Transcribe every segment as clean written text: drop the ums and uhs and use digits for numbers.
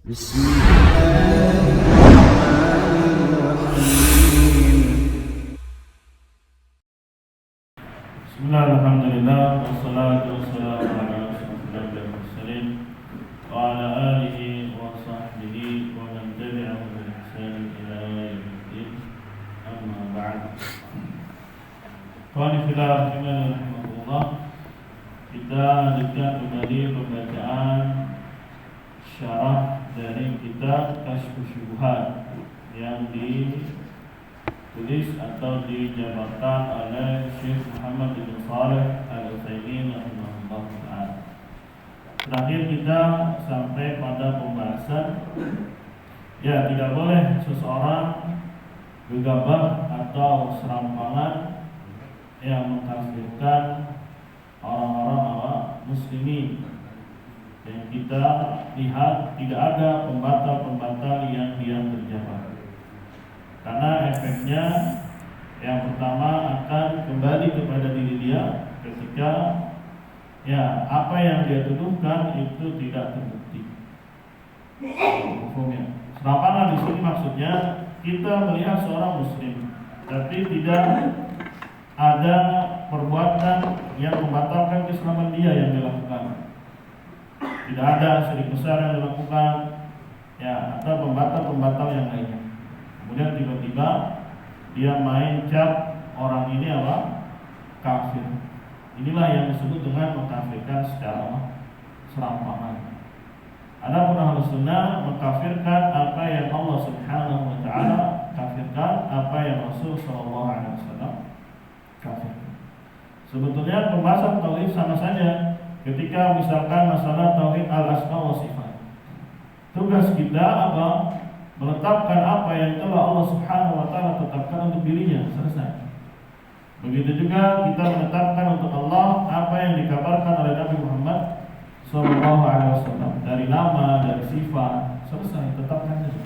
بسم الله الرحمن الرحيم بسم الله الحمد لله والصلاة والسلام على أشرف المرسلين وعلى آله وصحبه ومن تبعهم بإحسان إلى يوم الدين أما بعد. Ikhwani fillah rahimakumullah, kita lanjutkan kembali pembacaan syarah dari kitab Kasyfus Syubhat yang ditulis atau dijabarkan oleh Syekh Muhammad bin Shalih Al-Utsaimin rahimahullah ta'ala. Terakhir kita sampai pada pembahasan tidak boleh seseorang gegabah atau serampangan yang mengkafirkan orang-orang muslimin. Dan kita lihat tidak ada pembatal-pembatal yang dia terjabar, karena efeknya yang pertama akan kembali kepada diri dia ketika apa yang dia tuduhkan itu tidak terbukti. Hukumnya serampangan di sini maksudnya kita melihat seorang muslim tapi tidak ada perbuatan yang membatalkan keislaman dia yang dilakukan. Tidak ada syirik besar yang dilakukan atau pembatal-pembatal yang lainnya. Kemudian tiba-tiba dia main cap orang ini kafir. Inilah yang disebut dengan mengkafirkan secara serampangan. Adapun Ahlus Sunnah mengkafirkan apa yang Allah Subhanahu wa taala kafirkan, apa yang Rasul sallallahu alaihi wasallam kafirkan. Sebetulnya pembahasan tauhid sama saja. Ketika misalkan masalah tauhid al-asma wa sifat, tugas kita menetapkan apa yang telah Allah Subhanahu wa taala tetapkan untuk dirinya, selesai. Begitu juga kita menetapkan untuk Allah apa yang dikabarkan oleh Nabi Muhammad sallallahu alaihi wasallam dari nama, dari sifat, selesai, tetapkan saja.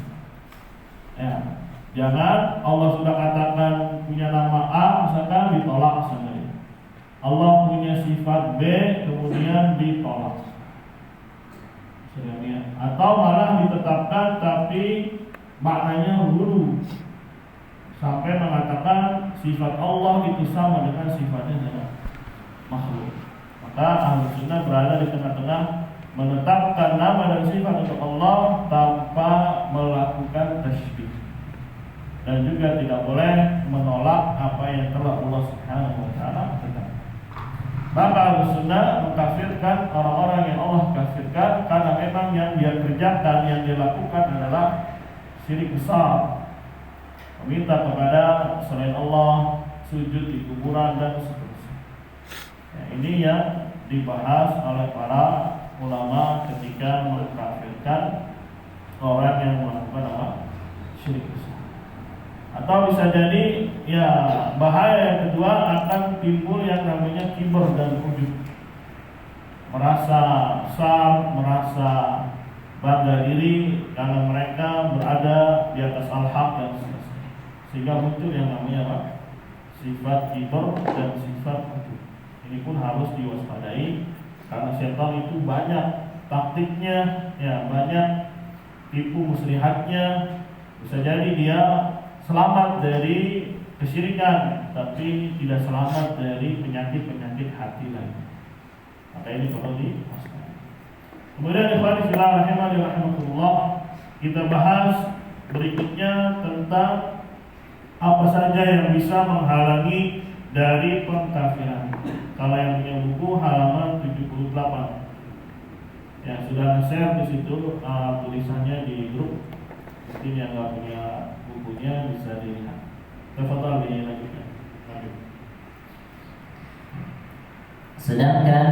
Jangan Allah sudah katakan punya nama A misalkan ditolak sama dia. Allah punya sifat B kemudian ditolak. Atau malah ditetapkan tapi maknanya hulu, sampai mengatakan sifat Allah itu sama dengan sifatnya dengan makhluk. Maka Ahlus Sunnah berada di tengah-tengah, menetapkan nama dan sifat untuk Allah tanpa melakukan tasybih, dan juga tidak boleh menolak apa yang telah Allah Subhanahu wa taala tetapkan. Maka Ahlus Sunnah mengkafirkan orang-orang yang Allah kafirkan karena memang yang dia kerjakan, yang dia lakukan adalah syirik besar, meminta kepada selain Allah, sujud di kuburan dan seterusnya. Ini yang dibahas oleh para ulama ketika mengkafirkan orang yang melakukan syirik besar. Atau bisa jadi bahaya yang kedua akan timbul yang namanya kibar dan ujub, merasa besar, merasa bangga diri karena mereka berada di atas al-haq dan seterusnya, sehingga muncul yang namanya sifat kibar dan sifat ujub. Ini pun harus diwaspadai karena setan itu banyak taktiknya, banyak tipu muslihatnya. Bisa jadi dia selamat dari kesyirikan tapi tidak selamat dari penyakit-penyakit hati lain. Maka ini perlu diwaspadai. Kemudian ikhwan fillah rahimakumullah, kita bahas berikutnya tentang apa saja yang bisa menghalangi dari pengkafiran. Kalau yang punya buku halaman 78 yang sudah nge-share di situ tulisannya di grup. Mungkin yang nggak punya bukunya bisa dilihat. Tafadhal dilanjutkan. Sedangkan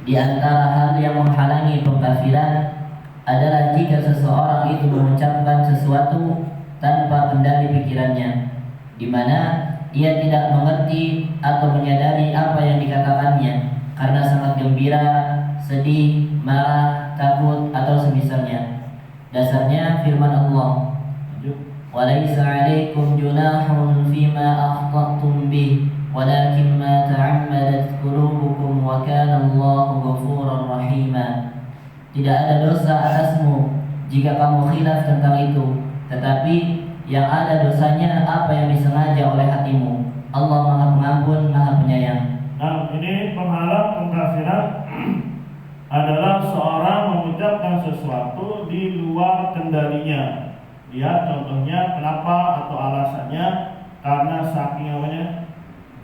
di antara hal yang menghalangi pengkafiran adalah jika seseorang itu mengucapkan sesuatu tanpa kendali pikirannya, di mana ia tidak mengerti atau menyadari apa yang dikatakannya karena sangat gembira, sedih, marah, takut atau semisalnya. Dasarnya firman Allah, "Walaisa 'alaikum junahun fima akhta'tum bih, walakin ma ta'ammadat qulubukum wa kana Allahu ghafurar rahima." Tidak ada dosa atasmu jika kamu khilaf tentang itu, tetapi yang ada dosanya apa yang disengaja oleh hatimu. Allah Maha Pengampun, Maha Penyayang. Nah, ini penghalang pengkafiran adalah seorang mengucapkan sesuatu di luar kendalinya. Lihat contohnya, kenapa atau alasannya karena saking namanya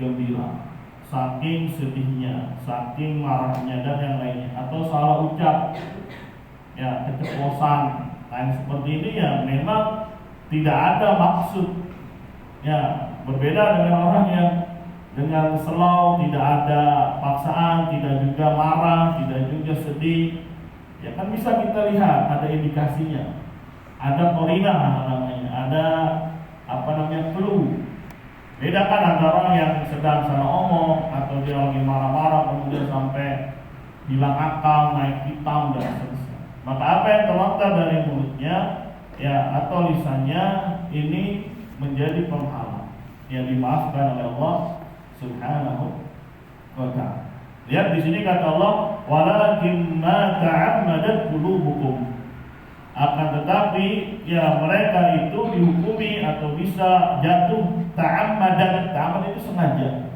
gembira, saking sedihnya, saking marahnya dan yang lainnya, atau salah ucap, ya keceplosan. Nah, seperti ini ya memang tidak ada maksud. Ya, berbeda dengan orang yang dengan slow, tidak ada paksaan, tidak juga marah, tidak juga sedih. Ya kan bisa kita lihat ada indikasinya. Ada korina namanya, ada clue. Beda kan antara orang yang sedang salah omong atau dia lagi marah-marah kemudian sampai hilang akal, naik hitam dan seterusnya. Maka apa yang terlontar dari mulutnya ya atau lisannya ini menjadi penghalang yang dimaafkan oleh Allah Subhanahu wa ta'ala. Lihat di sini kata Allah, walakin ma ta'ammadat qulubukum. Akan tetapi ya mereka itu dihukumi atau bisa jatuh ta'ammadat. Ta'ammad itu sengaja.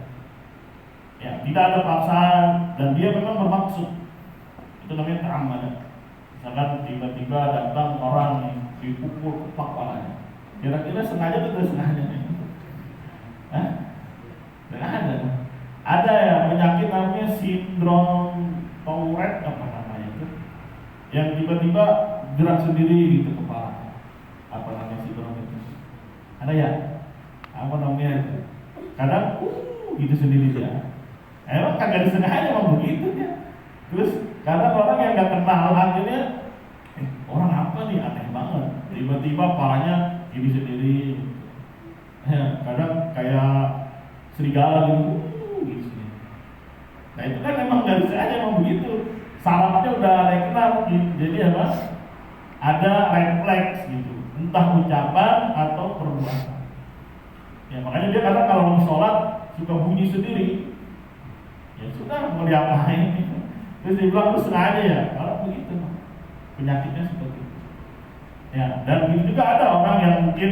Ya, tidak ada paksaan dan dia memang bermaksud. Itu namanya ta'ammadat. Misalkan tiba-tiba datang orang yang dipukul kepak kepalanya. Kira-kira sengaja atau tidak sengaja? Hah? Tidak ada. Ada ya penyakit namanya sindrom Tourette apa namanya itu, yang tiba-tiba gerak sendiri gitu kepala. Apa namanya sindrom itu? Ada ya? Apa namanya itu? Kadang gitu sendiri dia. Emang kagak disengaja emang begitu ya. Terus kadang orang yang nggak kenal akhirnya orang apa nih aneh banget. Tiba-tiba kepalanya ini sendiri. Ya, kadang kayak serigala gitu. Nah itu kan memang dari saja memang begitu. Sarafnya udah ada yang kenal, jadi apa? Ada refleks gitu, entah ucapan atau perbuatan. Ya makanya dia kadang kalau mau sholat suka bunyi sendiri. Ya sudah mau diapain? Terus dibilang lu sengaja ya, kalau begitu penyakitnya seperti itu. Ya dan begitu juga ada orang yang mungkin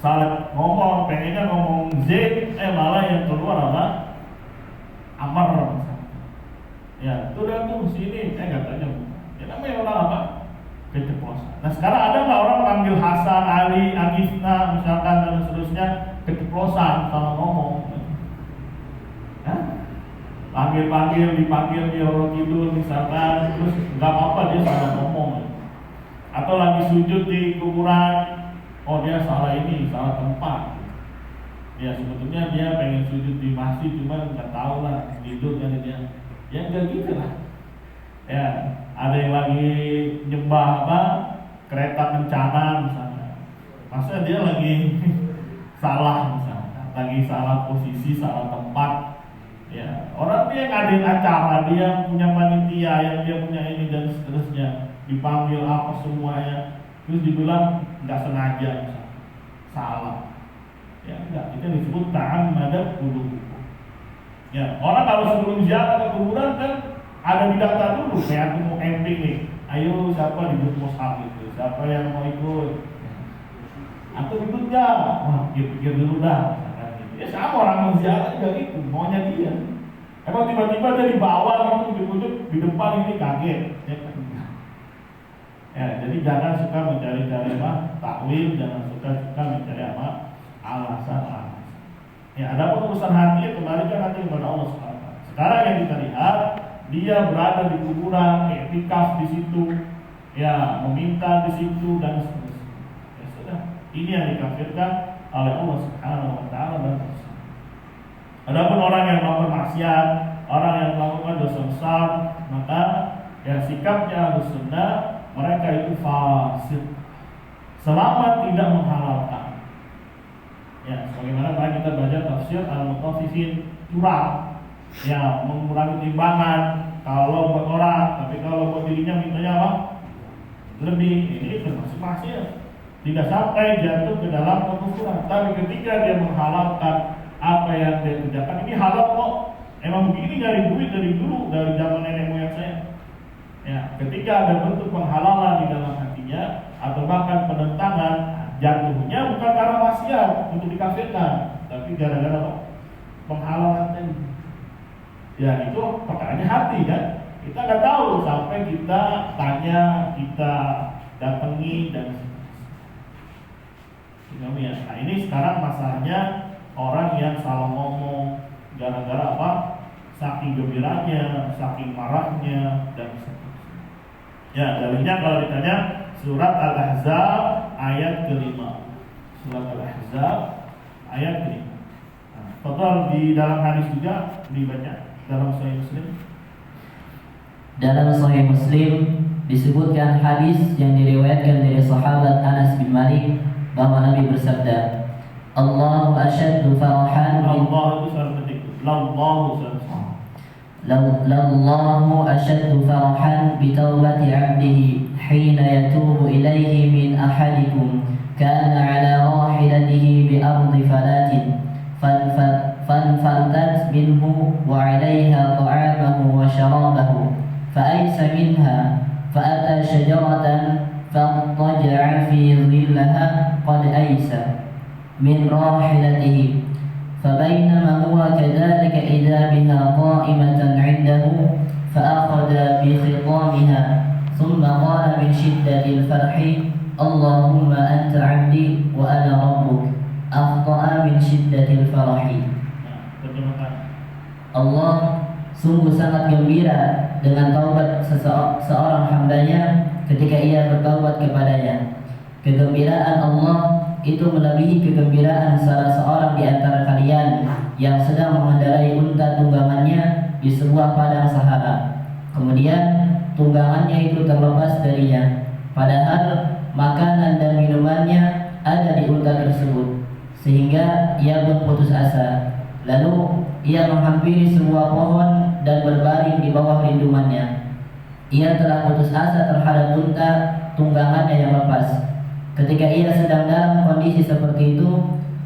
salah ngomong, pengennya ngomong Z, malah yang keluar apa? Amar misalnya. Ya, itu udah tuh sini, katanya. Ya namanya orang apa? Keceplosan. Nah sekarang ada nggak orang panggil Hasan, Ali, Agisna, misalkan dan seterusnya keceplosan salah ngomong? Hah? Panggil, dipanggil di orang tidur misalkan, terus nggak apa-apa dia salah ngomong. Atau lagi sujud di kuburan, oh dia salah ini, salah tempat. Ya sebetulnya dia pengen sujud di masjid, cuma nggak tahu lah tidur kan dia. Ya nggak gitu lah. Ya ada yang lagi nyembah apa kereta kencana misalnya. Masa dia lagi salah misalnya, lagi salah posisi, salah tempat. Ya orang dia ngadain acara, dia punya panitia, yang dia punya ini dan seterusnya, dipanggil apa semuanya, terus dibilang nggak sengaja misalnya, salah. Ya enggak, itu disebut ta'ammadat qulubukum. Ya, orang kalau sebelum ziarah ke kuburan kan ada di data dulu, kayak aku mau camping nih. Ayo siapa di mushaf itu? Siapa yang mau ikut? Aku ikut enggak? Wah, pikir dulu dah. Ya sama orang mau ziarah juga gitu, maunya dia. Emang tiba-tiba dia dibawa langsung dibujuk di depan ini kaget. Ya, jadi jangan suka mencari-cari takwil, jangan suka mencari apa? Alasan. Ya, ada urusan hati kembalikan hati kepada Allah SWT. Sekarang yang kita lihat, dia berada di kuburan, iktikaf di situ, ya meminta di situ dan seterusnya. Ya sudah, ini yang dikafirkan oleh Allah Subhanahu wa taala dan Rasul. Adapun orang yang melakukan maksiat, orang yang melakukan dosa besar, maka ya sikapnya Ahlus Sunnah, mereka itu fasik selama tidak menghalalkan. Ya, sebagaimana tadi kita baca tafsir Al-Mutaffifin, curang, ya mengurangi timbangan kalau buat orang, tapi kalau buat dirinya mintanya apa? Lebih. Ini termasuk maksiat. Tidak sampai jatuh ke dalam kekufuran, tapi ketika dia menghalalkan apa yang dia kerjakan, ini halal kok. Emang begini nyari duit dari dulu, dari zaman nenek moyang saya. Ya, ketika ada bentuk penghalalan di dalam hatinya, untuk dikafirkan, tapi gara-gara apa? Penghalangan tadi. Ya itu perkaranya hati kan. Kita nggak tahu sampai kita tanya, kita datangi dan ya. Nah ini sekarang masalahnya orang yang salah ngomong gara-gara apa? Saking gembiranya, saking marahnya dan seterusnya. Ya dalilnya kalau ditanya surat Al-Ahzab ayat kelima. Surat Al-Ahzab ayat kelima. Nah, total di dalam hadis juga dibaca dalam Sahih Muslim. Dalam Sahih Muslim disebutkan hadis yang diriwayatkan dari sahabat Anas bin Malik bahwa Nabi bersabda, Allahu asyaddu farahan Allah itu selalu penting. Lallahu asyaddu farahan bi taubati 'abdihi hina yatubu ilaihi min ahadikum kana 'ala rahilatihi bi ardi falatin fanfadat minhu wa 'alayha ta'amahu wa sharabahu fa'aysa minha fa'ata shajaratan فاضطجع في ظلها قد أيس من راحلته فبينما هو كذلك إذا بها قائمة عنده فأخذ بخطامها ثم قال من شدة الفرح اللهم أنت عبدي وأنا ربك أخطأ من شدة الفرح. Allah sungguh sangat gembira dengan taubat seorang hambanya ketika ia bertaubat kepadanya. Kegembiraan Allah itu melebihi kegembiraan salah seorang di antara kalian yang sedang mengendarai unta tunggangannya di sebuah padang sahara. Kemudian tunggangannya itu terlepas darinya, padahal makanan dan minumannya ada di unta tersebut, sehingga ia pun putus asa. Lalu ia menghampiri sebuah pohon dan berbaring di bawah lindungannya. Ia telah putus asa terhadap unta tunggangannya yang lepas. Ketika ia sedang dalam kondisi seperti itu,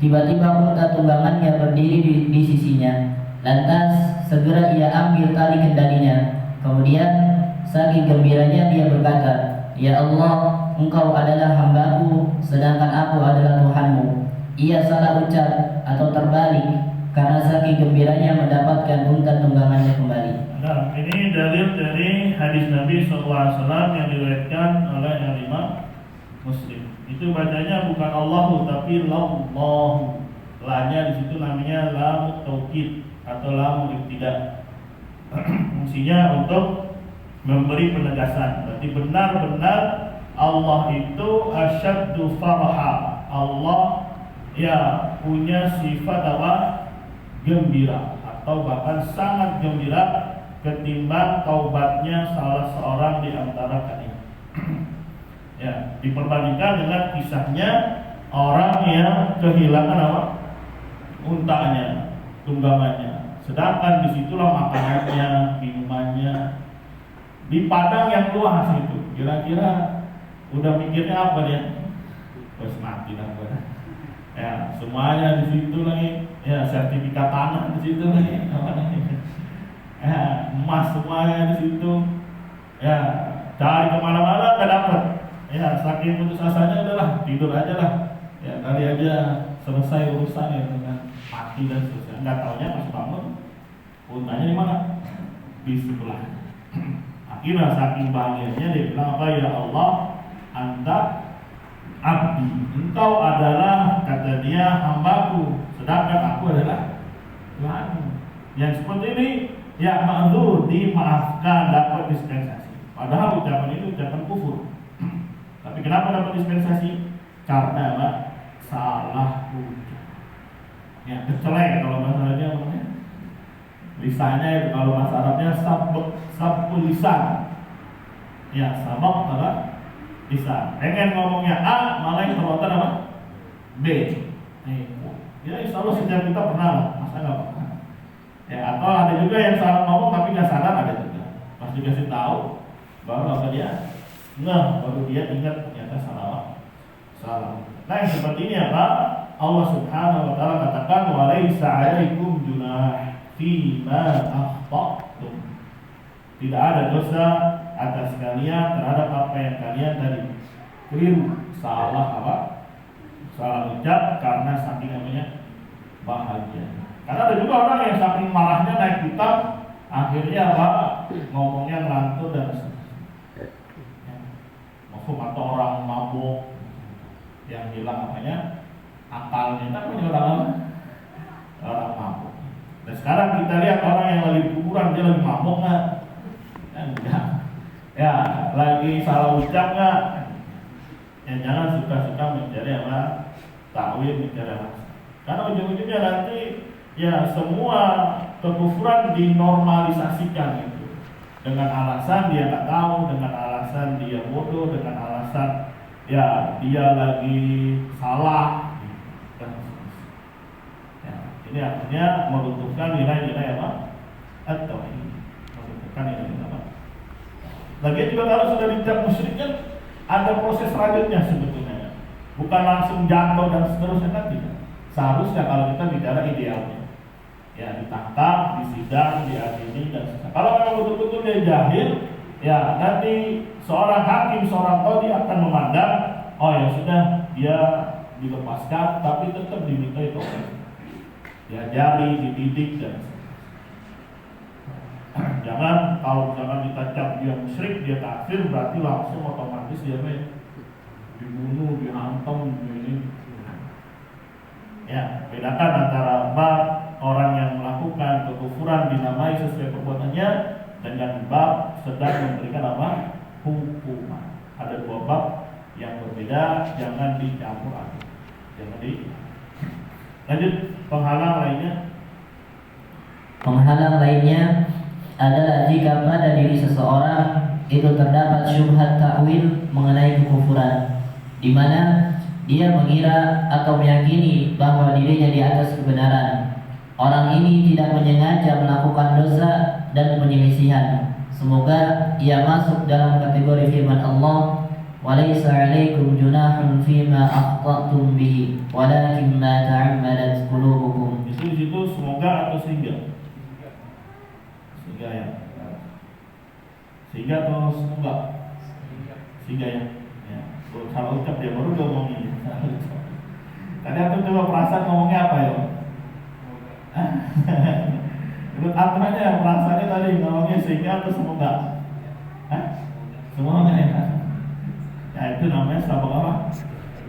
tiba-tiba unta tunggangannya berdiri di sisinya. Lantas segera ia ambil tali kendalinya. Kemudian saking gembiranya dia berkata, Ya Allah, Engkau adalah hambaku, sedangkan aku adalah Tuhanmu. Ia salah ucap atau terbalik karena saking gembiranya mendapatkan unta tunggangannya kembali. Nah, ini dalil dari hadis Nabi SAW yang diriwayatkan oleh Imam Muslim. Itu bacanya bukan Allahu tapi Lallahu. La-nya di situ namanya lam taukid atau lam ibtida. Fungsinya untuk memberi penegasan. Berarti benar-benar Allah itu asyaddu faraha. Allah ya punya sifat apa? Gembira atau bahkan sangat gembira ketimbang taubatnya salah seorang di antara kalian. Ya, diperbandingkan dengan kisahnya orang yang kehilangan apa? Untanya, tunggangannya. Sedangkan disitulah makanannya, minumannya di padang yang luas itu. Kira-kira udah mikirnya apa dia? Wes mati dah gue. Ya, semuanya di situ lagi. Ya, sertifikat tanah di situ lagi. Ya, emas semuanya di situ. Ya, cari kemana-mana nggak dapat. Ya, saking putus asanya udahlah tidur aja lah. Ya, kali aja selesai urusan ya dengan mati dan seterusnya. Nggak taunya pas bangun, untanya di mana? Di sebelah. Akhirnya saking bahagianya dia bilang apa? Ya Allah, Anta abdi, Engkau adalah, kata dia, hambaku, sedangkan aku adalah Tuhanmu. Yang seperti ini ya ma'dzur, dimaafkan, dapat dispensasi. Padahal ucapan itu ucapan kufur. Tapi kenapa dapat dispensasi? Karena apa? Salah ucap. Ya, kecelek kalau bahasa Arabnya namanya. Lisannya itu kalau bahasa Arabnya sabuk lisan. Ya, sabak apa? Lisan. Pengen ngomongnya A, malah yang perbuatan apa? B. Ya, insya Allah setiap kita pernah lah, masa nggak pernah. Ya, atau ada juga yang salah ngomong tapi nggak sadar, ada juga. Pas dikasih tahu, baru apa dia? Baru dia ingat ternyata salah. Nah, yang seperti ini apa? Allah Subhanahu wa taala katakan wa laisa 'alaikum junah fima akhta'tum. Tidak ada dosa atas kalian terhadap apa yang kalian tadi keliru, salah apa? salah ucap karena saking namanya bahagia. Karena ada juga orang yang saking marahnya naik pitam, akhirnya apa? Ngomongnya ngelantur dan maksud atau orang mabuk yang hilang namanya akalnya, namanya orang mabuk. Dan sekarang kita lihat orang yang lagi di kuburan, dia lagi mabuk nggak? Enggak. Ya, lagi salah ucap nggak? Ya jangan suka-suka mencari apa? Takwil, mencari apa? Karena ujung-ujungnya nanti ya semua kekufuran dinormalisasikan gitu. Dengan alasan dia nggak tahu, dengan alasan dia bodoh, dengan alasan ya dia lagi salah. Ya, ini artinya meruntuhkan nilai-nilai apa? Atau meruntuhkan nilai-nilai apa? Lagi juga kalau sudah dicap musyrik kan ada proses selanjutnya sebetulnya. Bukan langsung jatuh dan seterusnya kan tidak. Seharusnya kalau kita bicara idealnya, ya ditangkap, disidang, diadili dan sebagainya. Kalau memang betul-betul dia jahil, ya nanti seorang hakim, seorang qadhi akan memandang, oh ya sudah dia dilepaskan, tapi tetap dimintai taubat, diajari, dididik dan sebagainya. Jangan kalau misalkan kita cap dia musyrik, dia kafir, berarti langsung otomatis dia dibunuh, dihantam, ini. Ya, bedakan antara bab orang yang melakukan kekufuran dinamai sesuai perbuatannya dengan bab sedang memberikan apa? Hukuman. Ada dua bab yang berbeda, jangan dicampur aduk. Jangan di. Lanjut, penghalang lainnya. Penghalang lainnya adalah jika pada diri seseorang itu terdapat syubhat ta'wil mengenai kekufuran, di mana dia mengira atau meyakini bahwa dirinya di atas kebenaran. Orang ini tidak menyengaja melakukan dosa dan penyelisihan. Semoga ia masuk dalam kategori firman Allah, "Walaysa 'alaikum junahun fima akhta'tum bihi, walakin ma ta'ammadat qulubukum." Itu di situ semoga atau sehingga? Sehingga ya. Sehingga atau semoga? Sehingga ya. Ya. Kalau ucap dia baru ngomongin. Tadi aku coba perasaan ngomongnya apa ya? Menurut aturannya perasaannya tadi ngomongnya sehingga atau semoga? Semoga ya. Ya itu namanya sabak apa?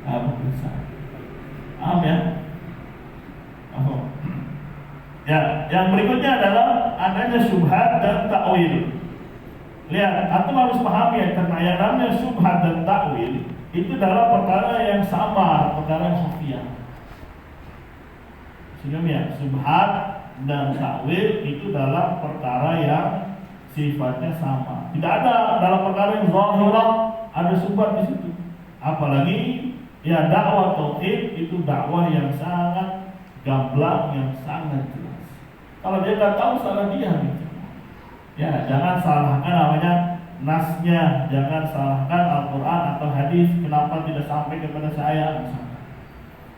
Berusaha. Paham ya? Ya, yang berikutnya adalah adanya syubhat dan takwil. Lihat, antum harus pahami ya, karena yang namanya syubhat dan takwil itu adalah perkara yang sama, perkara yang khafiyah. Sehingga ya, syubhat dan takwil itu adalah perkara yang sifatnya sama. Tidak ada dalam perkara yang zahirah ada syubhat di situ. Apalagi ya dakwah tauhid itu dakwah yang sangat gamblang, yang sangat jelas. Kalau dia nggak tahu, salah dia gitu. Ya, jangan salahkan namanya nasnya, jangan salahkan Al-Quran atau hadis kenapa tidak sampai kepada saya misalnya.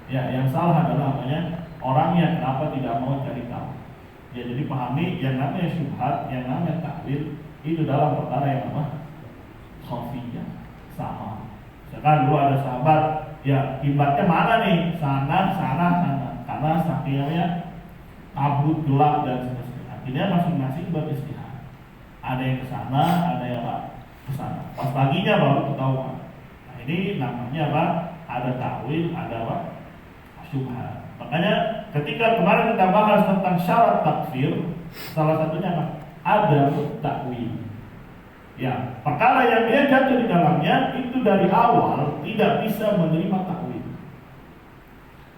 Ya, yang salah adalah namanya orangnya kenapa tidak mau cari tahu. Ya, jadi pahami yang namanya syubhat, yang namanya takwil itu dalam perkara yang apa? Khafiyah, sama. Misalkan dulu ada sahabat, ya kiblatnya mana nih? Sana. Karena sakitnya kabut, gelap dan sebagainya. Akhirnya masing-masing beristihad. Ada yang ke sana, ada yang ke sana. Pas paginya baru ketahuan. Nah, ini namanya apa? Ada takwil, ada apa? Syubhat. Makanya ketika kemarin kita bahas tentang syarat takfir, salah satunya apa? Ada takwil. Ya, perkara yang dia jatuh di dalamnya itu dari awal tidak bisa menerima takwil.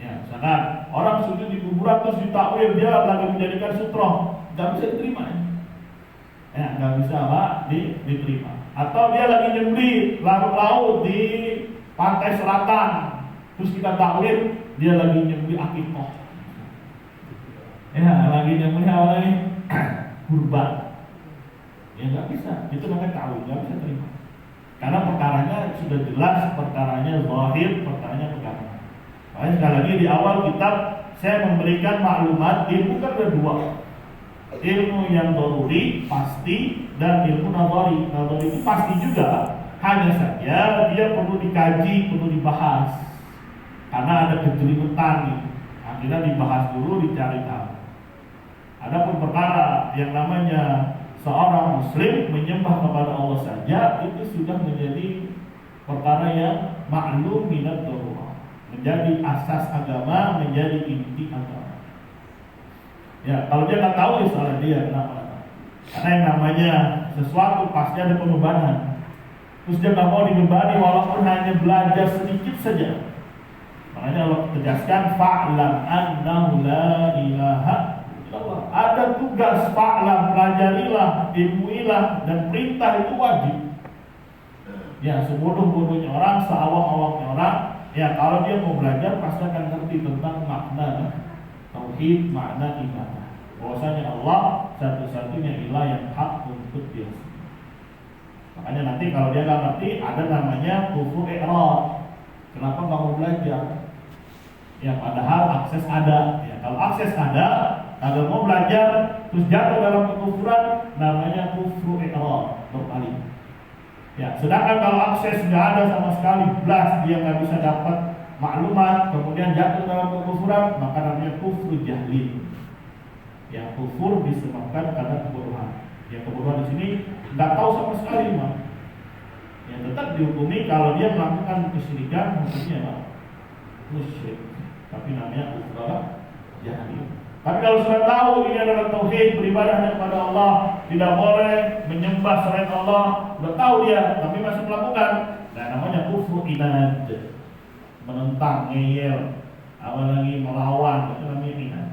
Ya, misalkan orang sujud di kuburan terus ditakwil dia lagi menjadikan sutra, nggak bisa diterima. Ya, nggak bisa apa? Diterima. Atau dia lagi nyembelih larut laut di pantai selatan, terus kita takwil dia lagi nyembelih akikoh. Ya, lagi nyembelih awalnya kurban. Ya nggak bisa, itu namanya takwil, nggak bisa terima. Karena perkaranya sudah jelas, perkaranya zahir, perkaranya pegangan. Makanya sekali lagi di awal kitab saya memberikan maklumat ilmu kan ada dua, ilmu yang daruri pasti dan ilmu nadhari. Nadhari itu pasti juga, hanya saja dia perlu dikaji, perlu dibahas. karena ada kejelimetan nih. Akhirnya dibahas dulu, dicari tahu. Adapun perkara yang namanya seorang muslim menyembah kepada Allah saja, itu sudah menjadi perkara yang maklum minat darurah, menjadi asas agama, menjadi inti agama. Ya, kalau dia nggak tahu ya salah dia, kenapa? Karena yang namanya sesuatu pasti ada pembebanan. Terus dia nggak mau dibebani walaupun hanya belajar sedikit saja. Makanya Allah tegaskan fa'lam annahu la ilaha illallah. Ada tugas fa'lam, pelajarilah, ilmuilah, dan perintah itu wajib. Ya, sebodoh-bodohnya orang, seawam-awamnya orang, ya kalau dia mau belajar pasti akan ngerti tentang makna tauhid, makna ibadah. Bahwasanya Allah satu-satunya ilah yang hak untuk dia. Makanya nanti kalau dia nggak ngerti, ada namanya kufur i'rad. Kenapa nggak mau belajar? Ya padahal akses ada. Ya kalau akses ada, kalau mau belajar terus jatuh dalam kekufuran, namanya kufur i'rad, berpaling. Ya, sedangkan kalau akses nggak ada sama sekali, blast, dia nggak bisa dapat maklumat, kemudian jatuh dalam kekufuran, maka namanya kufur jahlin. Ya, kufur disebabkan karena kebodohan. Ya, kebodohan di sini nggak tahu sama sekali, mah. Ya, tetap dihukumi kalau dia melakukan kesyirikan, maksudnya musyrik. Tapi namanya kufur jahlin. Tapi kalau sudah tahu ini adalah tauhid, beribadah kepada Allah, tidak boleh menyembah selain Allah, sudah tahu dia, tapi masih melakukan, nah namanya kufur inad, menentang, ngeyel, apalagi melawan, itu namanya inad.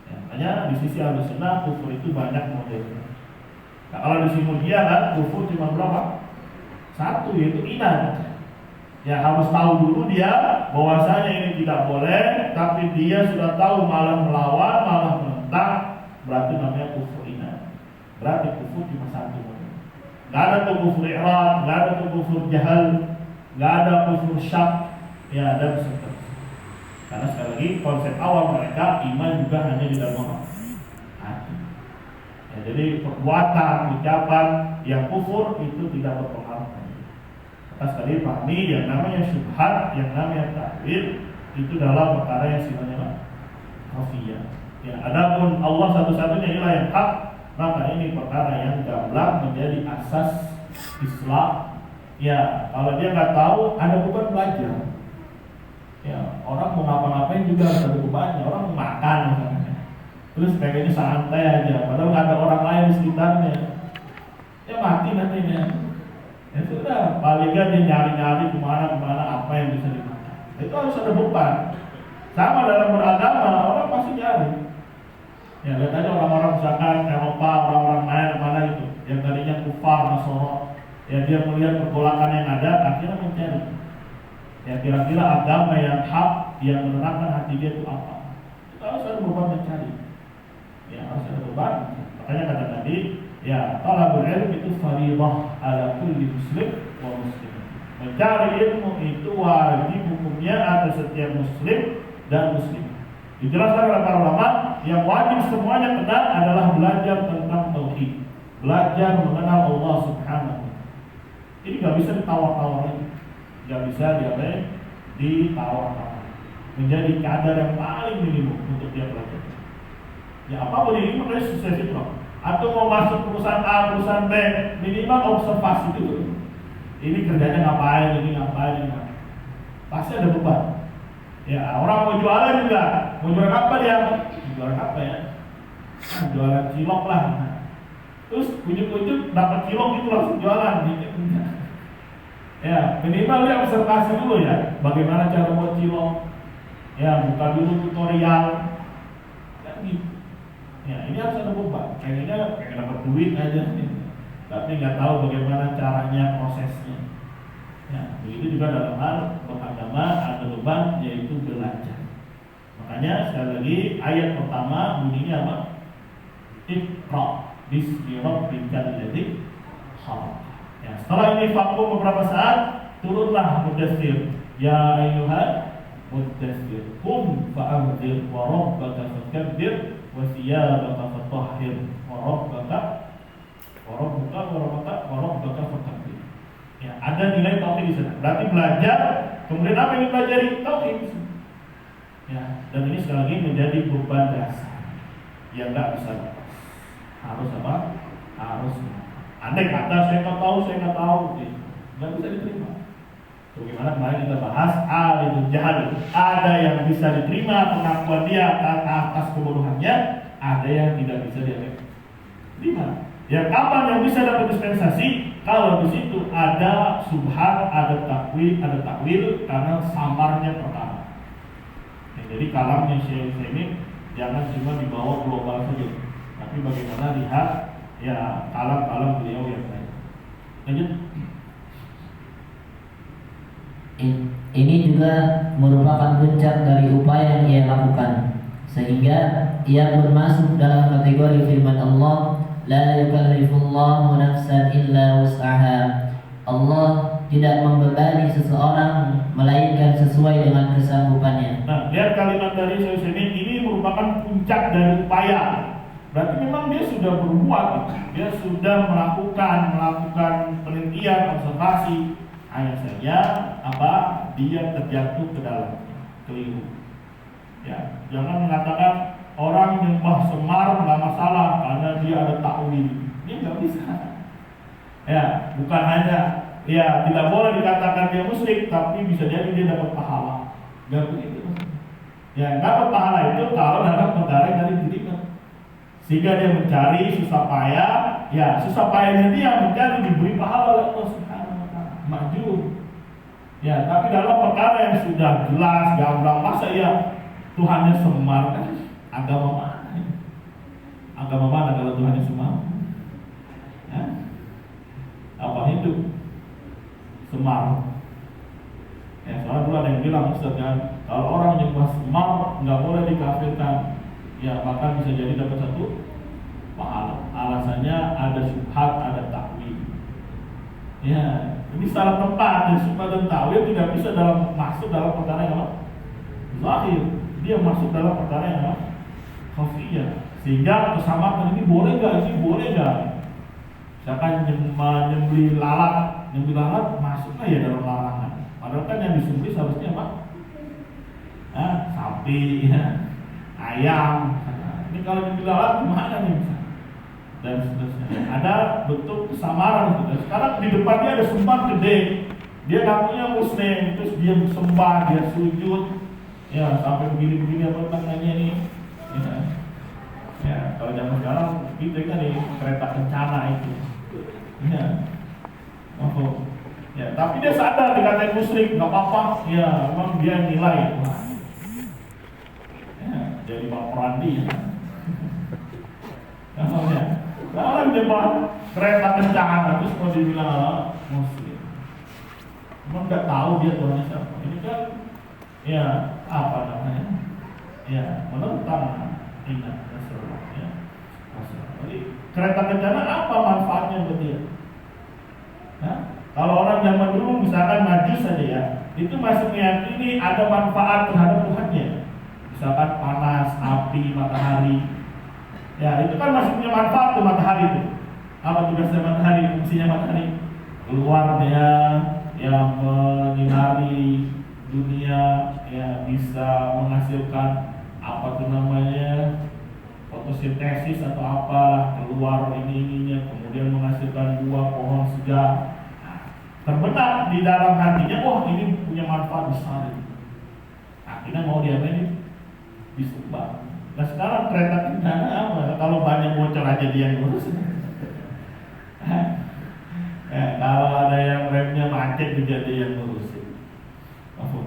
Ya, makanya di sisi Ahlussunnah kufur itu banyak modelnya. Nah, kalau di sisi Mu'tazilah kan kufur cuma berapa? Satu, yaitu inad. Ya harus tahu dulu dia bahwasanya ini tidak boleh, tapi dia sudah tahu malah melawan, malah menentang, berarti namanya kufur inad. Berarti kufur cuma satu. Gak ada tuh kufur i'rad, gak ada tuh kufur jahal, gak ada kufur syak, ya ada beserta. Karena sekali lagi konsep awal mereka iman juga hanya di dalam hati. Ya, jadi perbuatan, ucapan yang kufur itu tidak berpengaruh. Kita sekali pahami yang namanya syubhat, yang namanya ta'wil itu adalah perkara yang sifatnya khafiyah. Ya, adapun Allah satu-satunya ilah yang hak, maka ini perkara yang gamblang menjadi asas Islam. Ya, kalau dia nggak tahu, ada beban belajar. Ya, orang mau ngapa-ngapain juga harus ada bebannya. Orang mau makan misalnya, terus pengennya santai aja, padahal nggak ada orang lain di sekitarnya. Ya mati nantinya. Ya sudah, paling nggak dia nyari-nyari kemana apa yang bisa dimakan. Itu harus ada beban. Sama dalam beragama, orang pasti nyari. Ya lihat aja orang-orang misalkan Eropa, orang-orang mana itu, yang tadinya kufar, Nasoro, ya dia melihat pergolakan yang ada, akhirnya mencari. Ya kira-kira agama yang hak, yang menerangkan hati dia itu apa? Itu harus ada beban mencari. Ya harus ada beban. Makanya kata tadi, ya, talabul ilm itu fardhah ala kulli muslim wa muslim. Mencari ilmu itu wajib hukumnya atas setiap muslim dan muslim. Dijelaskan oleh para ulama, yang wajib semuanya kenal adalah belajar tentang tauhid, belajar mengenal Allah Subhanahu. Ini nggak bisa ditawar-tawar lagi, nggak bisa ditawar-tawar. Menjadi kadar yang paling minimum untuk dia belajar. Ya apapun ini mulai sukses itu. Atau mau masuk perusahaan A, perusahaan B, minimal observasi dulu. Ini kerjanya ngapain, ini ngapain. Pasti ada beban. Ya orang mau jualan juga, mau jualan apa dia? Jualan apa ya? Jualan cilok lah. Terus ujuk-ujuk dapat cilok itu langsung jualan. Ya minimal dia observasi dulu ya, bagaimana cara buat cilok. Ya buka dulu tutorial. Kan gitu. Ya ini harus ada beban. Pengen dapat duit aja nih, tapi nggak tahu bagaimana caranya, prosesnya. Ya begitu juga dalam hal beragama ada beban, yaitu belajar. Makanya sekali lagi ayat pertama bunyinya apa? Iqra bismi rabbikal ladzi khalaq. Ya setelah ini vakum beberapa saat, turunlah mudaththir. Ya ayyuhal mudaththir qum fa'anzir wa rabbaka fakabbir wa thiyabaka fatahhir wa rabbaka fakabbir. Ya, ada nilai tauhid di sana. Berarti belajar Kemudian apa yang dipelajari? Tauhid. Ya, dan ini sekali lagi menjadi beban dasar yang nggak bisa lepas. Harus apa? Harus. Andai kata saya nggak tahu, nggak bisa diterima. Bagaimana kemarin kita bahas alimul jahal, ada yang bisa diterima pengakuan dia atas kebodohannya, ada yang tidak bisa diterima. Yang kapan yang bisa dapat dispensasi? Kalau di situ ada subhat, ada takwil karena samarnya perkara. Ya, jadi kalamnya Syekh ini jangan cuma dibawa global saja, tapi bagaimana lihat ya kalam beliau yang lain. Lanjut. Ini juga merupakan puncak dari upaya yang ia lakukan, sehingga ia pun masuk dalam kategori firman Allah, la yukallifullahu nafsan illa wus'aha. Allah tidak membebani seseorang melainkan sesuai dengan kesanggupannya. Nah, lihat kalimat dari Syekh ini merupakan puncak dari upaya. Berarti memang dia sudah berbuat, dia sudah melakukan penelitian, observasi. Hanya saja dia terjatuh ke dalam keliru. Ya, jangan mengatakan orang nyembah semar nggak masalah karena dia ada takwil. Ini nggak bisa. Ya, bukan hanya tidak boleh dikatakan dia musyrik, tapi bisa jadi dia dapat pahala. Nggak begitu. Ya, dapat pahala itu kalau dalam perkara yang tadi diterima. Sehingga dia mencari susah payah, ya susah payahnya dia mencari diberi pahala oleh Allah Subhanahu wa taala. Maju. Ya, tapi dalam perkara yang sudah jelas, gamblang, masa ya Tuhannya semar, kan agama mana? Agama mana kalau Tuhannya semar? Ya? Apa itu? Semar. Ya, soalnya dulu ada yang bilang Ustaz kan, kalau orang nyembah semar nggak boleh dikafirkan. Ya, bahkan bisa jadi dapat satu pahala. Alasannya ada syubhat, ada takwil. Ya, ini salah tempat. Dan syubhat dan takwil tidak bisa masuk dalam perkara yang apa? Zahir. Dia masuk dalam perkara yang apa? Khafiyah. Sehingga kesamaan ini boleh nggak? Ini boleh nggak? Misalkan nyembeli lalat masuknya ya dalam larangan. Padahal kan yang disembelih seharusnya apa? Sapi, ya. Ayam. Ini kalau dibilang gimana nih? Dan seterusnya. Ada bentuk kesamaran. Sekarang di depannya ada sembah gede. Dia ngakunya muslim, terus dia sembah, dia sujud. Ya sampai begini-begini apa namanya nih? Ya kalau zaman sekarang itu kan nih kereta kencana itu. Ya. Ya tapi dia sadar dikatain musyrik, nggak apa-apa. Ya memang dia nilai. Jadi baperan dia. Kalau jembah kereta kencana terus mau dibilang muslim, emang nggak tahu dia Tuhannya siapa. Ini kan, ya apa namanya? Ya menentang ingat Rasulullah. Ya. Jadi kereta kencana apa manfaatnya buat dia? Nah, kalau orang zaman dulu misalkan Majus saja ya, itu masih meyakini ada manfaat terhadap Tuhannya. Misalkan panas, api, matahari. Ya, itu kan masih punya manfaat tuh matahari itu. Apa tugasnya matahari? Fungsinya matahari keluar dia yang menyinari dunia, ya bisa menghasilkan apa tuh namanya? Fotosintesis atau apalah, keluar ininya, kemudian menghasilkan buah pohon segar. Terbenak di dalam hatinya, wah ini punya manfaat besar ini. Akhirnya mau diapain? Disembah. Nah sekarang kereta kencana apa? Kalau banyak bocor aja dia yang ngurus. Kalau ada yang remnya macet juga dia yang ngurusin.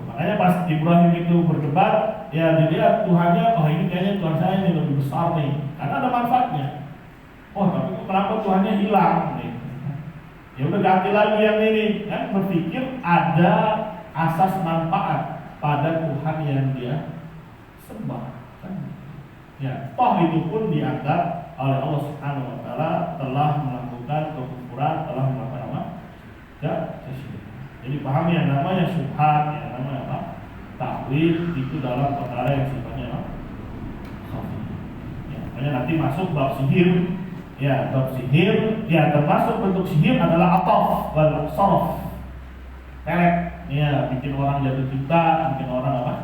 Makanya pas Ibrahim itu berdebat, ya dilihat Tuhannya, oh ini kayaknya Tuhan saya ini lebih besar nih, karena ada manfaatnya. Oh tapi kenapa Tuhannya hilang nih? Ya udah ganti lagi yang ini. Kan berpikir ada asas manfaat pada Tuhan yang dia sembah. Ya, toh itu pun dianggap oleh Allah Subhanahu wa taala telah melakukan kekufuran, telah melakukan apa? Ya, kesyirikan. Jadi pahami yang namanya syubhat, yang namanya apa? Takwil itu dalam perkara yang sifatnya apa? Khafi. Ya, makanya nanti masuk bab sihir. Ya, bab sihir, ya termasuk bentuk sihir adalah ataf wal sarf. pelek, ya bikin orang jatuh cinta, bikin orang apa?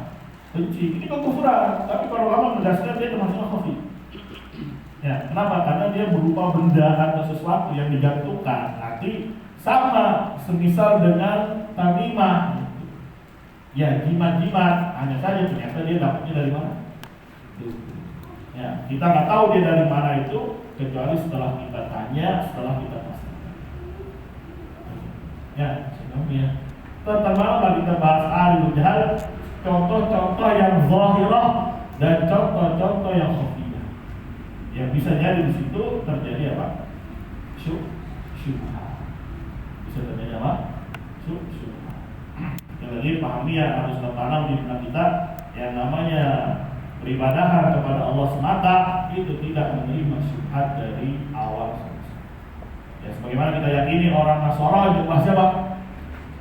Benci. Ini kekufuran. Tapi kalau ulama menegaskan dia termasuk khafi. Ya, kenapa? Karena dia berupa benda atau sesuatu yang digantungkan. Nanti sama semisal dengan tamimah. Ya, jimat-jimat. Hanya saja ternyata dia dapatnya dari mana? Ya, kita nggak tahu dia dari mana itu kecuali setelah kita tanya, setelah kita pastikan. Ya, sebelumnya. Pertama kita bahas alil jahal, contoh-contoh yang zahirah dan contoh-contoh yang khafiyah. Yang bisa jadi di situ terjadi apa? Syubhat. Bisa terjadi apa? Syubhat. Jadi pahami ya, harus tertanam di benak kita yang namanya beribadahan kepada Allah semata itu tidak menerima syubhat dari awal selesai. Ya, sebagaimana kita yakini orang Nasara nyembah siapa?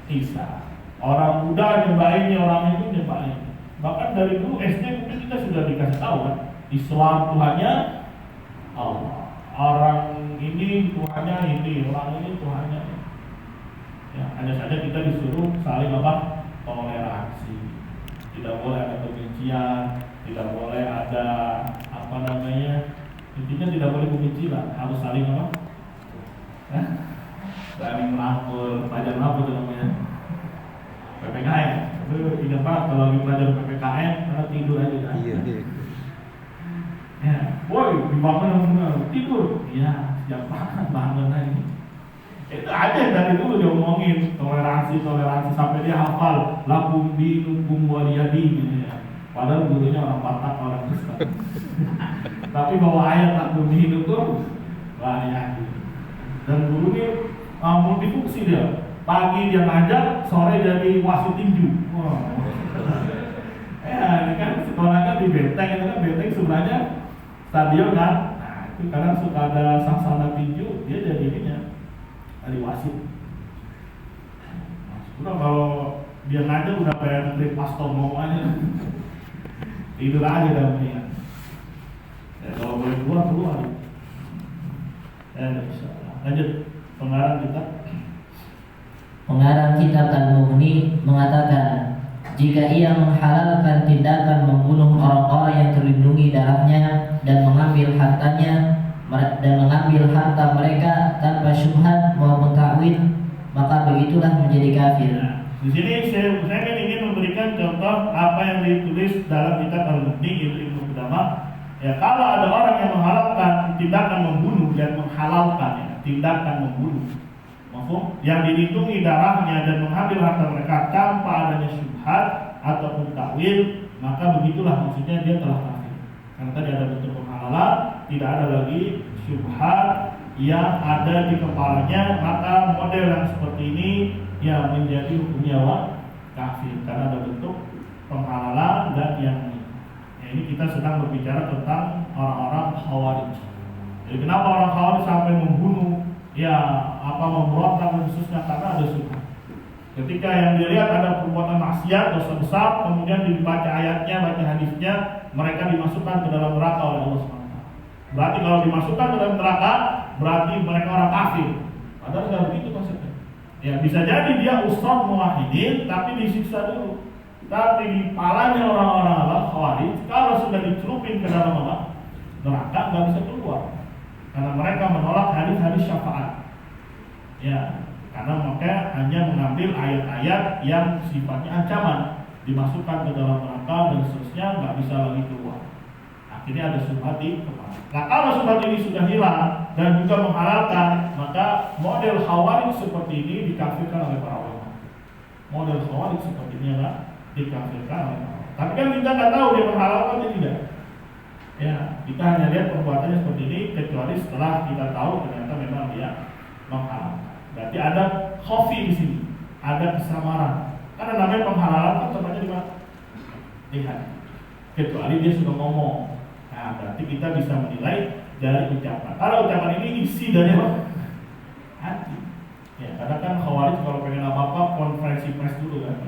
Isa. Orang Buddha nyembah ini, orang itu nyembah ini. Bahkan dari dulu SD mungkin kita sudah dikasih tahu kan, Islam Tuhannya Allah. Orang ini Tuhannya ini, orang ini Tuhannya ini. Ya, hanya saja kita disuruh saling apa? Toleransi. Tidak boleh ada kebencian, tidak boleh ada apa namanya, intinya tidak boleh membenci lah, harus saling apa? Saling merangkul, pelajaran apa itu namanya? PPKN. Itu ingat banget kalau lagi pelajaran PPKN karena tidur aja kan? Iya. Ya, boy, dibangun tidur. Iya, sejak bangun lagi. Itu aja dari dulu dia ngomongin toleransi sampai dia hafal lakum dinukum waliyadin gitu ya. Padahal gurunya orang Batak, orang Kristen. Tapi bawa ayat lakum dinukum waliyadin. Dan gurunya multifungsi dia. Pagi dia ngajar, sore jadi wasit tinju. Wah. Ya, ini kan sekolahnya di Benteng, itu kan Benteng sebenarnya stadion kan. Nah, itu kadang suka ada sangsana tinju, dia jadi ininya. Dari wasit. Udah kalau dia ngajar udah kayak menteri pastor ngomong aja. Tidur aja dah mendingan. Ya, kalau boleh keluar. Ya, insyaallah. Lanjut pengarang kita. Pengarang kitab Al-Mughni mengatakan, jika ia menghalalkan tindakan membunuh orang-orang yang terlindungi darahnya dan mengambil hartanya dan mengambil harta mereka tanpa syubhat maupun ta'wil, maka begitulah menjadi kafir. Nah, di sini saya ingin memberikan contoh apa yang ditulis dalam kitab Al-Mughni Ibnu Qudamah. Ya, kalau ada orang yang menghalalkan tindakan membunuh dan menghalalkan ya, tindakan membunuh, yang dilindungi darahnya dan mengambil harta mereka tanpa adanya syubhat ataupun ta'wil, maka begitulah maksudnya dia telah kafir. Karena tadi ada bentuk penghalalan, tidak ada lagi syubhat yang ada di kepalanya, maka model yang seperti ini yang menjadi hukumnya kafir karena ada bentuk penghalalan dan yang ini. Ya, ini kita sedang berbicara tentang orang-orang Khawarij. Jadi kenapa orang Khawarij sampai membunuh, ya apa memberontak dan khususnya karena ada syubhat. Ketika yang dilihat ada perbuatan maksiat, dosa besar, kemudian dibaca ayatnya, baca hadisnya, mereka dimasukkan ke dalam neraka oleh Allah SWT. Berarti kalau dimasukkan ke dalam neraka, berarti mereka orang kafir. Padahal tidak begitu konsepnya. Ya bisa jadi dia ustaz muwahhidin, tapi disiksa dulu. Tapi di palanya orang-orang Khawarij, kalau sudah dicelupin ke dalam neraka, nggak bisa keluar. Karena mereka menolak hadis-hadis syafaat. Ya, karena mereka hanya mengambil ayat-ayat yang sifatnya ancaman, dimasukkan ke dalam neraka dan seterusnya, nggak bisa lagi keluar. Akhirnya ada syubhat di kepala. Nah, kalau syubhat ini sudah hilang dan juga menghalalkan, maka model Khawarij seperti ini dikafirkan oleh para ulama. Model Khawarij seperti ini adalah dikafirkan oleh para ulama. Tapi kan kita nggak tahu dia menghalalkan atau tidak. Ya, kita hanya lihat perbuatannya seperti ini, kecuali setelah kita tahu ternyata memang dia menghalalkan. Berarti ada khafi di sini, ada kesamaran. Karena namanya penghalalan kan tempatnya di mana? Lihat. Kecuali dia sudah ngomong. Nah, berarti kita bisa menilai dari ucapan. Kalau ucapan ini isi dari apa? Hati. Ya, karena kan Khawarij kalau pengen apa-apa konferensi pers dulu kan.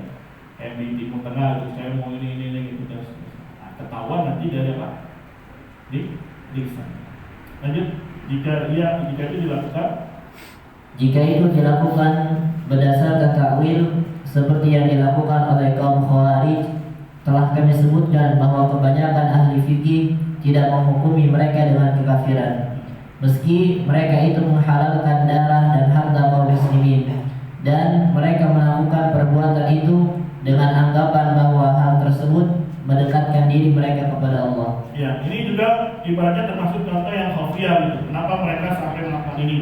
Kayak di Timur Tengah itu saya mau ini gitu terus. Nah, ketahuan nanti dari apa? Di sana. Lanjut, jika itu dilakukan, jika itu dilakukan berdasarkan takwil seperti yang dilakukan oleh kaum Khawarij. Telah kami sebutkan bahwa kebanyakan ahli fikih tidak menghukumi mereka dengan kekafiran, meski mereka itu menghalalkan darah dan harta kaum muslimin, dan mereka melakukan perbuatan itu dengan anggapan bahwa hal tersebut mendekatkan diri mereka kepada Allah. Ya, ini juga ibaratnya termasuk contoh yang khafiyah gitu. Kenapa mereka sampai melakukan ini?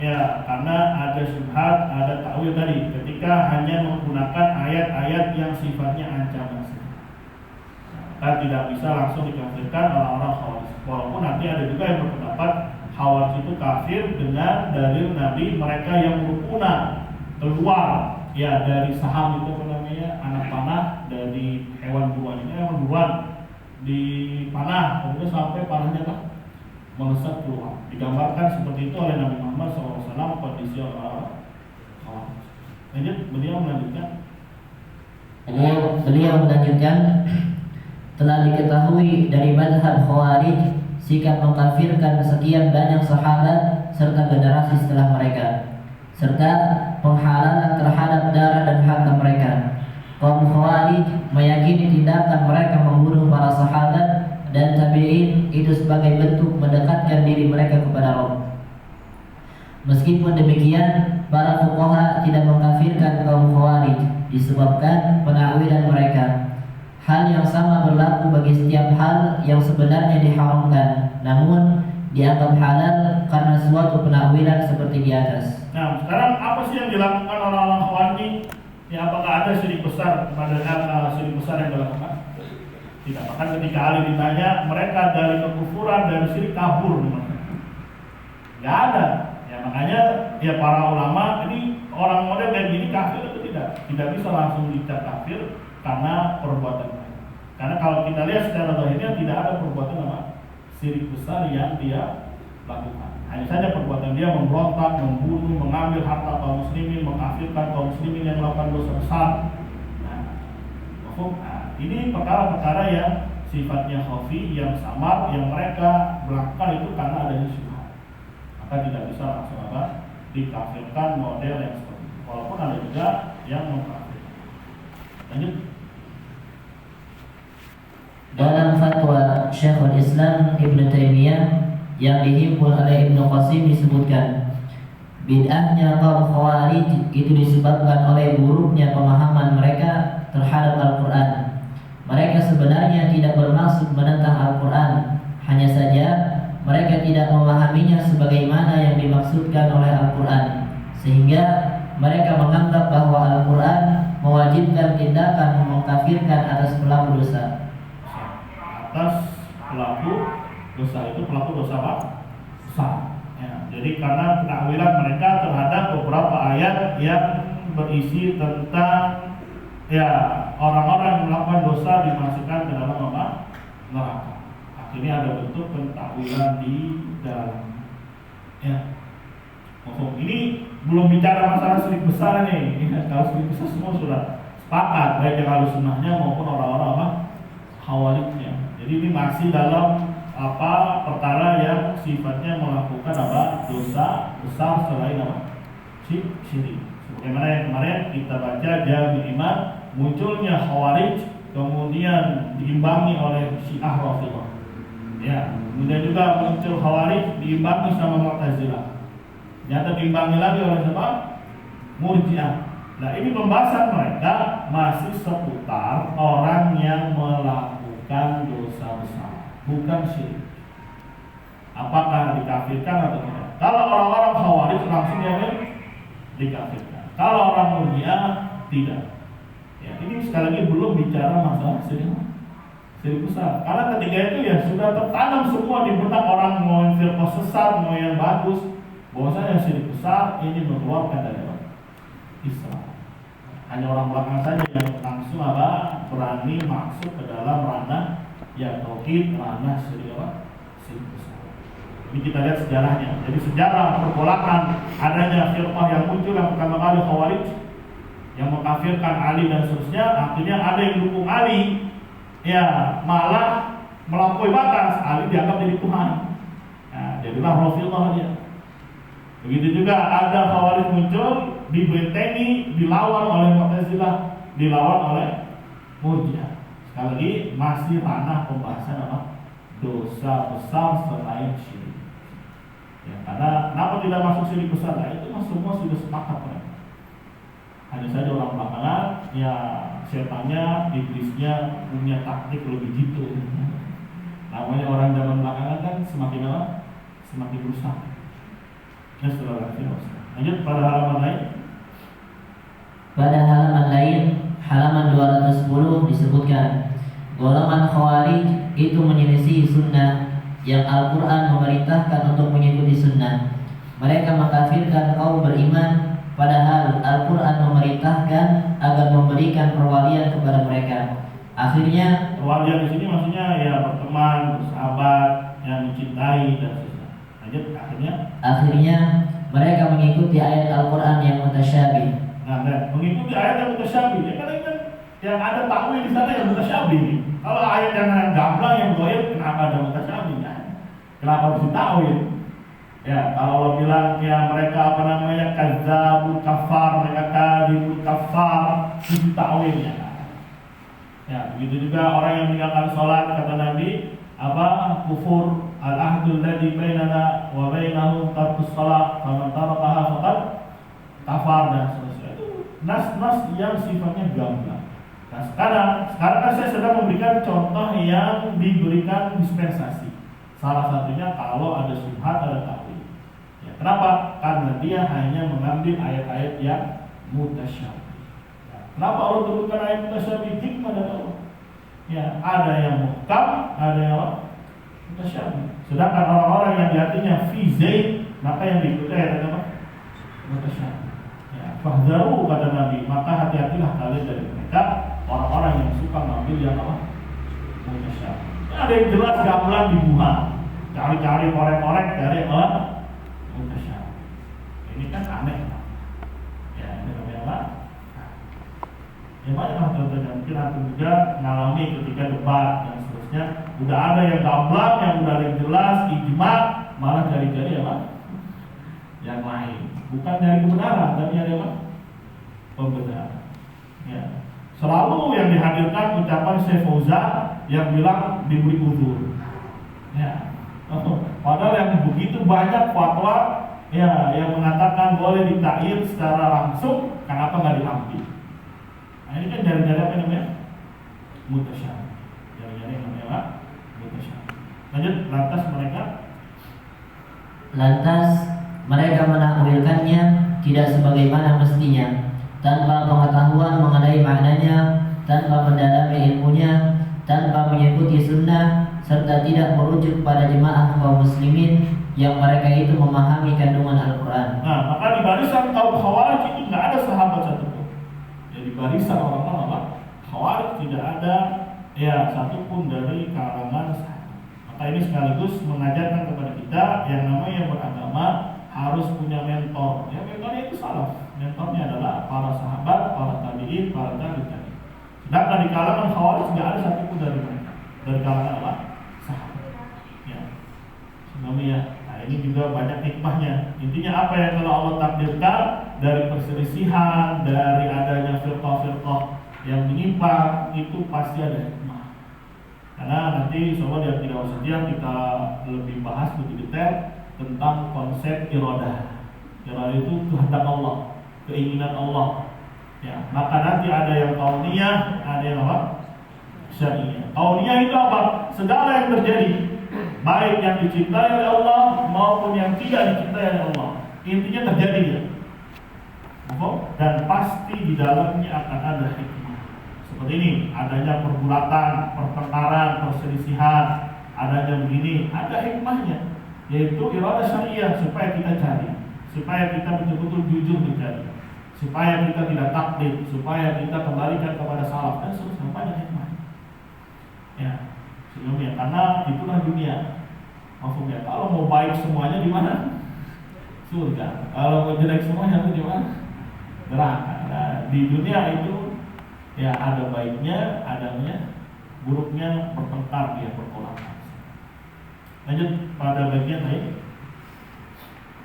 Ya, karena ada syubhat, ada takwil tadi. Ketika hanya menggunakan ayat-ayat yang sifatnya ancaman, kita tidak bisa langsung dikafirkan orang-orang Khawarij. Walaupun nanti ada juga yang berpendapat Khawarij itu kafir dengan dalil Nabi mereka yang berpunah keluar ya dari saham itu apa namanya, anak panah dari hewan buruan ini, hewan buruan dipanah kemudian sampai panahnya melesat keluar. Digambarkan seperti itu oleh Nabi Muhammad SAW kondisi orang Khawarij. Lanjut, beliau melanjutkan. Beliau melanjutkan, telah diketahui dari mazhab Khawarij sikap mengkafirkan sekian banyak sahabat serta generasi setelah mereka, serta penghalalan terhadap darah dan harta mereka. Kaum Khawarij meyakini tindakan mereka membunuh para sahabat dan tabi'in itu sebagai bentuk mendekatkan diri mereka kepada Allah. Meskipun demikian, para fuqaha tidak mengkafirkan kaum Khawarij disebabkan penakwilan mereka. Hal yang sama berlaku bagi setiap hal yang sebenarnya diharamkan, namun dianggap halal karena suatu penakwilan seperti di atas. Nah, sekarang apa sih yang dilakukan orang-orang Khawarij? Ya, apakah ada syirik besar pada syirik besar yang dilakukan? Tidak. Bahkan ketika Ali ditanya, mereka dari kekufuran, dari syirik kabur. Nggak ada. Ya, makanya ya para ulama ini orang model kayak gini kafir atau tidak? Tidak bisa langsung dicap kafir karena perbuatan mereka. Karena kalau kita lihat secara zahirnya tidak ada perbuatan apa? Syirik besar yang dia lakukan. Hanya saja perbuatan dia memberontak, membunuh, mengambil harta kaum muslimin, mengkafirkan kaum muslimin yang melakukan dosa besar. Ini perkara-perkara yang sifatnya khafi, yang samar, yang mereka melakukan itu karena adanya syubhat. Maka tidak bisa langsung dikafirkan model yang seperti itu. Walaupun ada juga yang mengkafirkan. Lanjut. Dalam fatwa Syekhul Islam Ibn Taimiyah yang dihimpun oleh Ibnu Qasim disebutkan, bid'ahnya kaum Khawarij itu disebabkan oleh buruknya pemahaman mereka terhadap Al-Quran. Mereka sebenarnya tidak bermaksud menentang Al-Quran, hanya saja mereka tidak memahaminya sebagaimana yang dimaksudkan oleh Al-Quran, sehingga mereka menganggap bahwa Al-Quran mewajibkan tindakan mengkafirkan atas pelaku dosa. Atas pelaku dosa itu pelaku dosa apa? Besar. Ya, jadi karena penakwilan mereka terhadap beberapa ayat yang berisi tentang ya orang-orang yang melakukan dosa dimasukkan ke dalam apa? Neraka. Akhirnya ada bentuk pentakwilan di dalam. Ya. Ini belum bicara masalah syirik besar nih. Kalau syirik besar semua sudah sepakat, baik yang Ahlussunnahnya maupun orang-orang apa? Khawarijnya. Jadi ini masih dalam apa perkara yang sifatnya melakukan apa? Dosa besar selain apa? Syirik. Sebagaimana yang kemarin kita baca Jami' Iman, munculnya Khawarij kemudian diimbangi oleh Syiah Rafidhah. Ya, kemudian juga muncul Khawarij diimbangi sama Mu'tazilah. Ternyata diimbangi lagi oleh siapa? Murji'ah. Nah, ini pembahasan mereka masih seputar orang yang melakukan dosa besar, bukan syirik. Apakah dikafirkan atau tidak? Kalau orang-orang Khawarij langsung dikafirkan. Kalau orang Murji'ah tidak. Ya, ini sekali lagi belum bicara masalah syirik besar. Karena ketiga itu ya sudah tertanam semua di benak orang, mau yang firqah sesat, mau yang bagus, bahwasanya syirik besar ini mengeluarkan dari Islam. Hanya orang belakang saja yang langsung berani masuk ke dalam ranah ya tauhid, ranah syirik besar. Ini kita lihat sejarahnya. Jadi sejarah pergolakan adanya firqah yang muncul yang pertama kali Khawarij yang mengkafirkan Ali dan seterusnya, akhirnya ada yang dukung Ali, ya malah melampaui batas, Ali dianggap jadi Tuhan. Nah, jadilah Rafidhah dia. Begitu juga ada Khawarij muncul dibentengi, dilawan oleh Mu'tazilah, dilawan oleh Murji'ah. Sekali lagi masih ranah pembahasan apa? Dosa besar selain syirik. Ya, karena kenapa tidak masuk syirik besar? Nah, itu semua sudah sepakat mereka. Hanya saja orang belakangan, ya setannya, iblisnya punya taktik lebih gitu. Namanya orang zaman belakangan kan semakin apa? Semakin rusak. Ya, saudara Firdaus. Lanjut pada halaman lain. Pada halaman lain, halaman 210 disebutkan, golongan Khawarij itu menyelisih sunnah yang Al-Quran memerintahkan untuk mengikuti sunnah. Mereka mengkafirkan kaum beriman, padahal Al-Quran memerintahkan agar memberikan perwalian kepada mereka. Akhirnya, perwalian di sini maksudnya ya berteman, bersahabat, yang mencintai dan sebagainya. Lanjut, akhirnya mereka mengikuti ayat Al-Quran yang mutasyabih. Nah, mengikuti ayat yang mutasyabih, ya kan yang ada takwil di sana yang mutasyabih. Kalau ayat yang gamblang yang goyah, kenapa ada mutasyabih? Kenapa harus ditakwil? Ya, kalau Allah bilang ya mereka apa namanya kadzabul kafar, mereka kadibul kafar, itu takwilnya. Ya, begitu juga orang yang meninggalkan sholat, kata Nabi, apa kufur al-ahdul ladzi bainana wa bainahum tarkus shalah, faman tarakaha faqad kafar dan seterusnya. Itu nas-nas yang sifatnya gamblang. Nah, sekarang kan saya sedang memberikan contoh yang diberikan dispensasi. Salah satunya kalau ada syubhat, ada takwil. Ya, kenapa? Karena dia hanya mengambil ayat-ayat yang mutasyabih. Kenapa Allah turunkan ayat mutasyabih? Hikmah dari Allah. Ya, ada yang muhkam, ada yang mutasyabih. Sedangkan orang-orang yang di hatinya fi zaid, maka yang diikuti ayat apa? Mutasyabih. Ya, fahdharu kata Nabi, maka hati-hatilah kalian dari mereka orang-orang yang suka mengambil yang apa? Mutasyabih. Ada yang jelas gamblang dibuang, cari-cari korek-korek dari Allah mutasyabih. Ini kan aneh. Ya, ini namanya apa? Ya banyak contohnya, mungkin antum juga mengalami ketika debat dan seterusnya. Udah ada yang gamblang, yang udah ada yang jelas, ijma, malah cari-cari apa? Yang lain. Bukan dari kebenaran, tapi dari apa? Pembenaran. Ya. Selalu yang dihadirkan ucapan Syekh Fauzan yang bilang diberi uzur. Ya. Padahal yang begitu banyak fatwa ya yang mengatakan boleh ditakwil secara langsung, kenapa nggak diambil? Nah, ini kan jari-jari apa namanya? Mutasyabih. Jari-jari yang namanya apa? Mutasyabih. Lanjut, lantas mereka menakwilkannya tidak sebagaimana mestinya, tanpa pengetahuan mengenai maknanya, tanpa mendalami ilmunya, tanpa mengikuti sunnah, serta tidak merujuk pada jemaah kaum muslimin yang mereka itu memahami kandungan Al-Quran. Nah, maka di barisan kaum Khawarij itu nggak ada sahabat satupun. Jadi barisan orang-orang apa? Khawarij tidak ada ya satupun dari kalangan sahabat. Maka ini sekaligus mengajarkan kepada kita yang namanya beragama harus punya mentor. Ya, mentornya itu salaf. Mentornya adalah para sahabat, para tabi'in, para tabi'in. Sedangkan di kalangan Khawarij nggak ada satupun dari mereka. Dari kalangan apa? Sahabat. Ya. Namanya. Nah, ini juga banyak hikmahnya. Intinya apa yang kalau Allah takdirkan dari perselisihan, dari adanya firqah-firqah yang menyimpang, itu pasti ada hikmah. Karena nanti insyaallah dia tidak usah kita lebih bahas lebih detail tentang konsep iradah. Iradah itu kehendak Allah, keinginan Allah. Ya, maka nanti ada yang kauniyah, ada yang apa? Syariah. Kauniyah itu apa? Segala yang terjadi, baik yang dicintai oleh Allah maupun yang tidak dicintai oleh Allah, intinya terjadi ya. Dan pasti di dalamnya akan ada hikmah. Seperti ini, adanya pergulatan, pertengkaran, perselisihan, adanya begini, ada hikmahnya, yaitu iradah syariah supaya kita cari, supaya kita betul-betul jujur mencari, supaya kita tidak taklid, supaya kita kembalikan kepada salaf dan seterusnya, banyak hikmah. Ya, sebelumnya karena itulah dunia. Maksudnya kalau mau baik semuanya di mana? Surga. Kalau mau jelek semuanya di mana? Neraka. Nah, di dunia itu ya ada baiknya, adanya buruknya, bertengkar dia berkolaborasi. Lanjut pada bagian lain.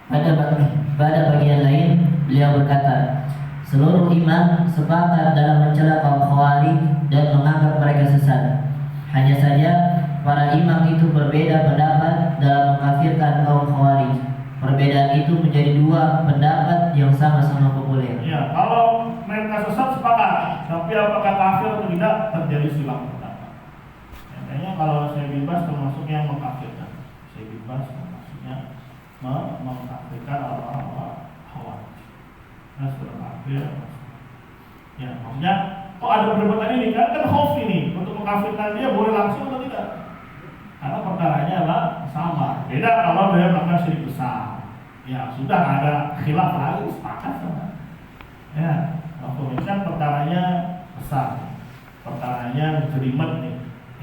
Pada bagian lain, beliau berkata, seluruh imam sepakat dalam mencela kaum Khawarij dan menganggap mereka sesat. Hanya saja para imam itu berbeda pendapat dalam mengkafirkan kaum Khawarij. Perbedaan itu menjadi dua pendapat yang sama-sama populer. Ya, kalau mereka sesat sepakat, tapi apakah kafir atau tidak terjadi silang pendapat. Ya, kayaknya kalau saya bebas termasuk yang mengkafirkan. Saya bebas maksudnya mengkafirkan orang-orang Khawarij. Nah, sudah kafir. Ya, maksudnya kok ada perdebatan ini? Kan khawf ini untuk mengkafirkan dia boleh langsung atau tidak? Karena perkaranya adalah sama. Beda kalau dia melakukan syirik besar. Ya sudah ada khilaf lagi, sepakat sama. Ya, kalau kan perkaranya besar, perkaranya jelimet nih.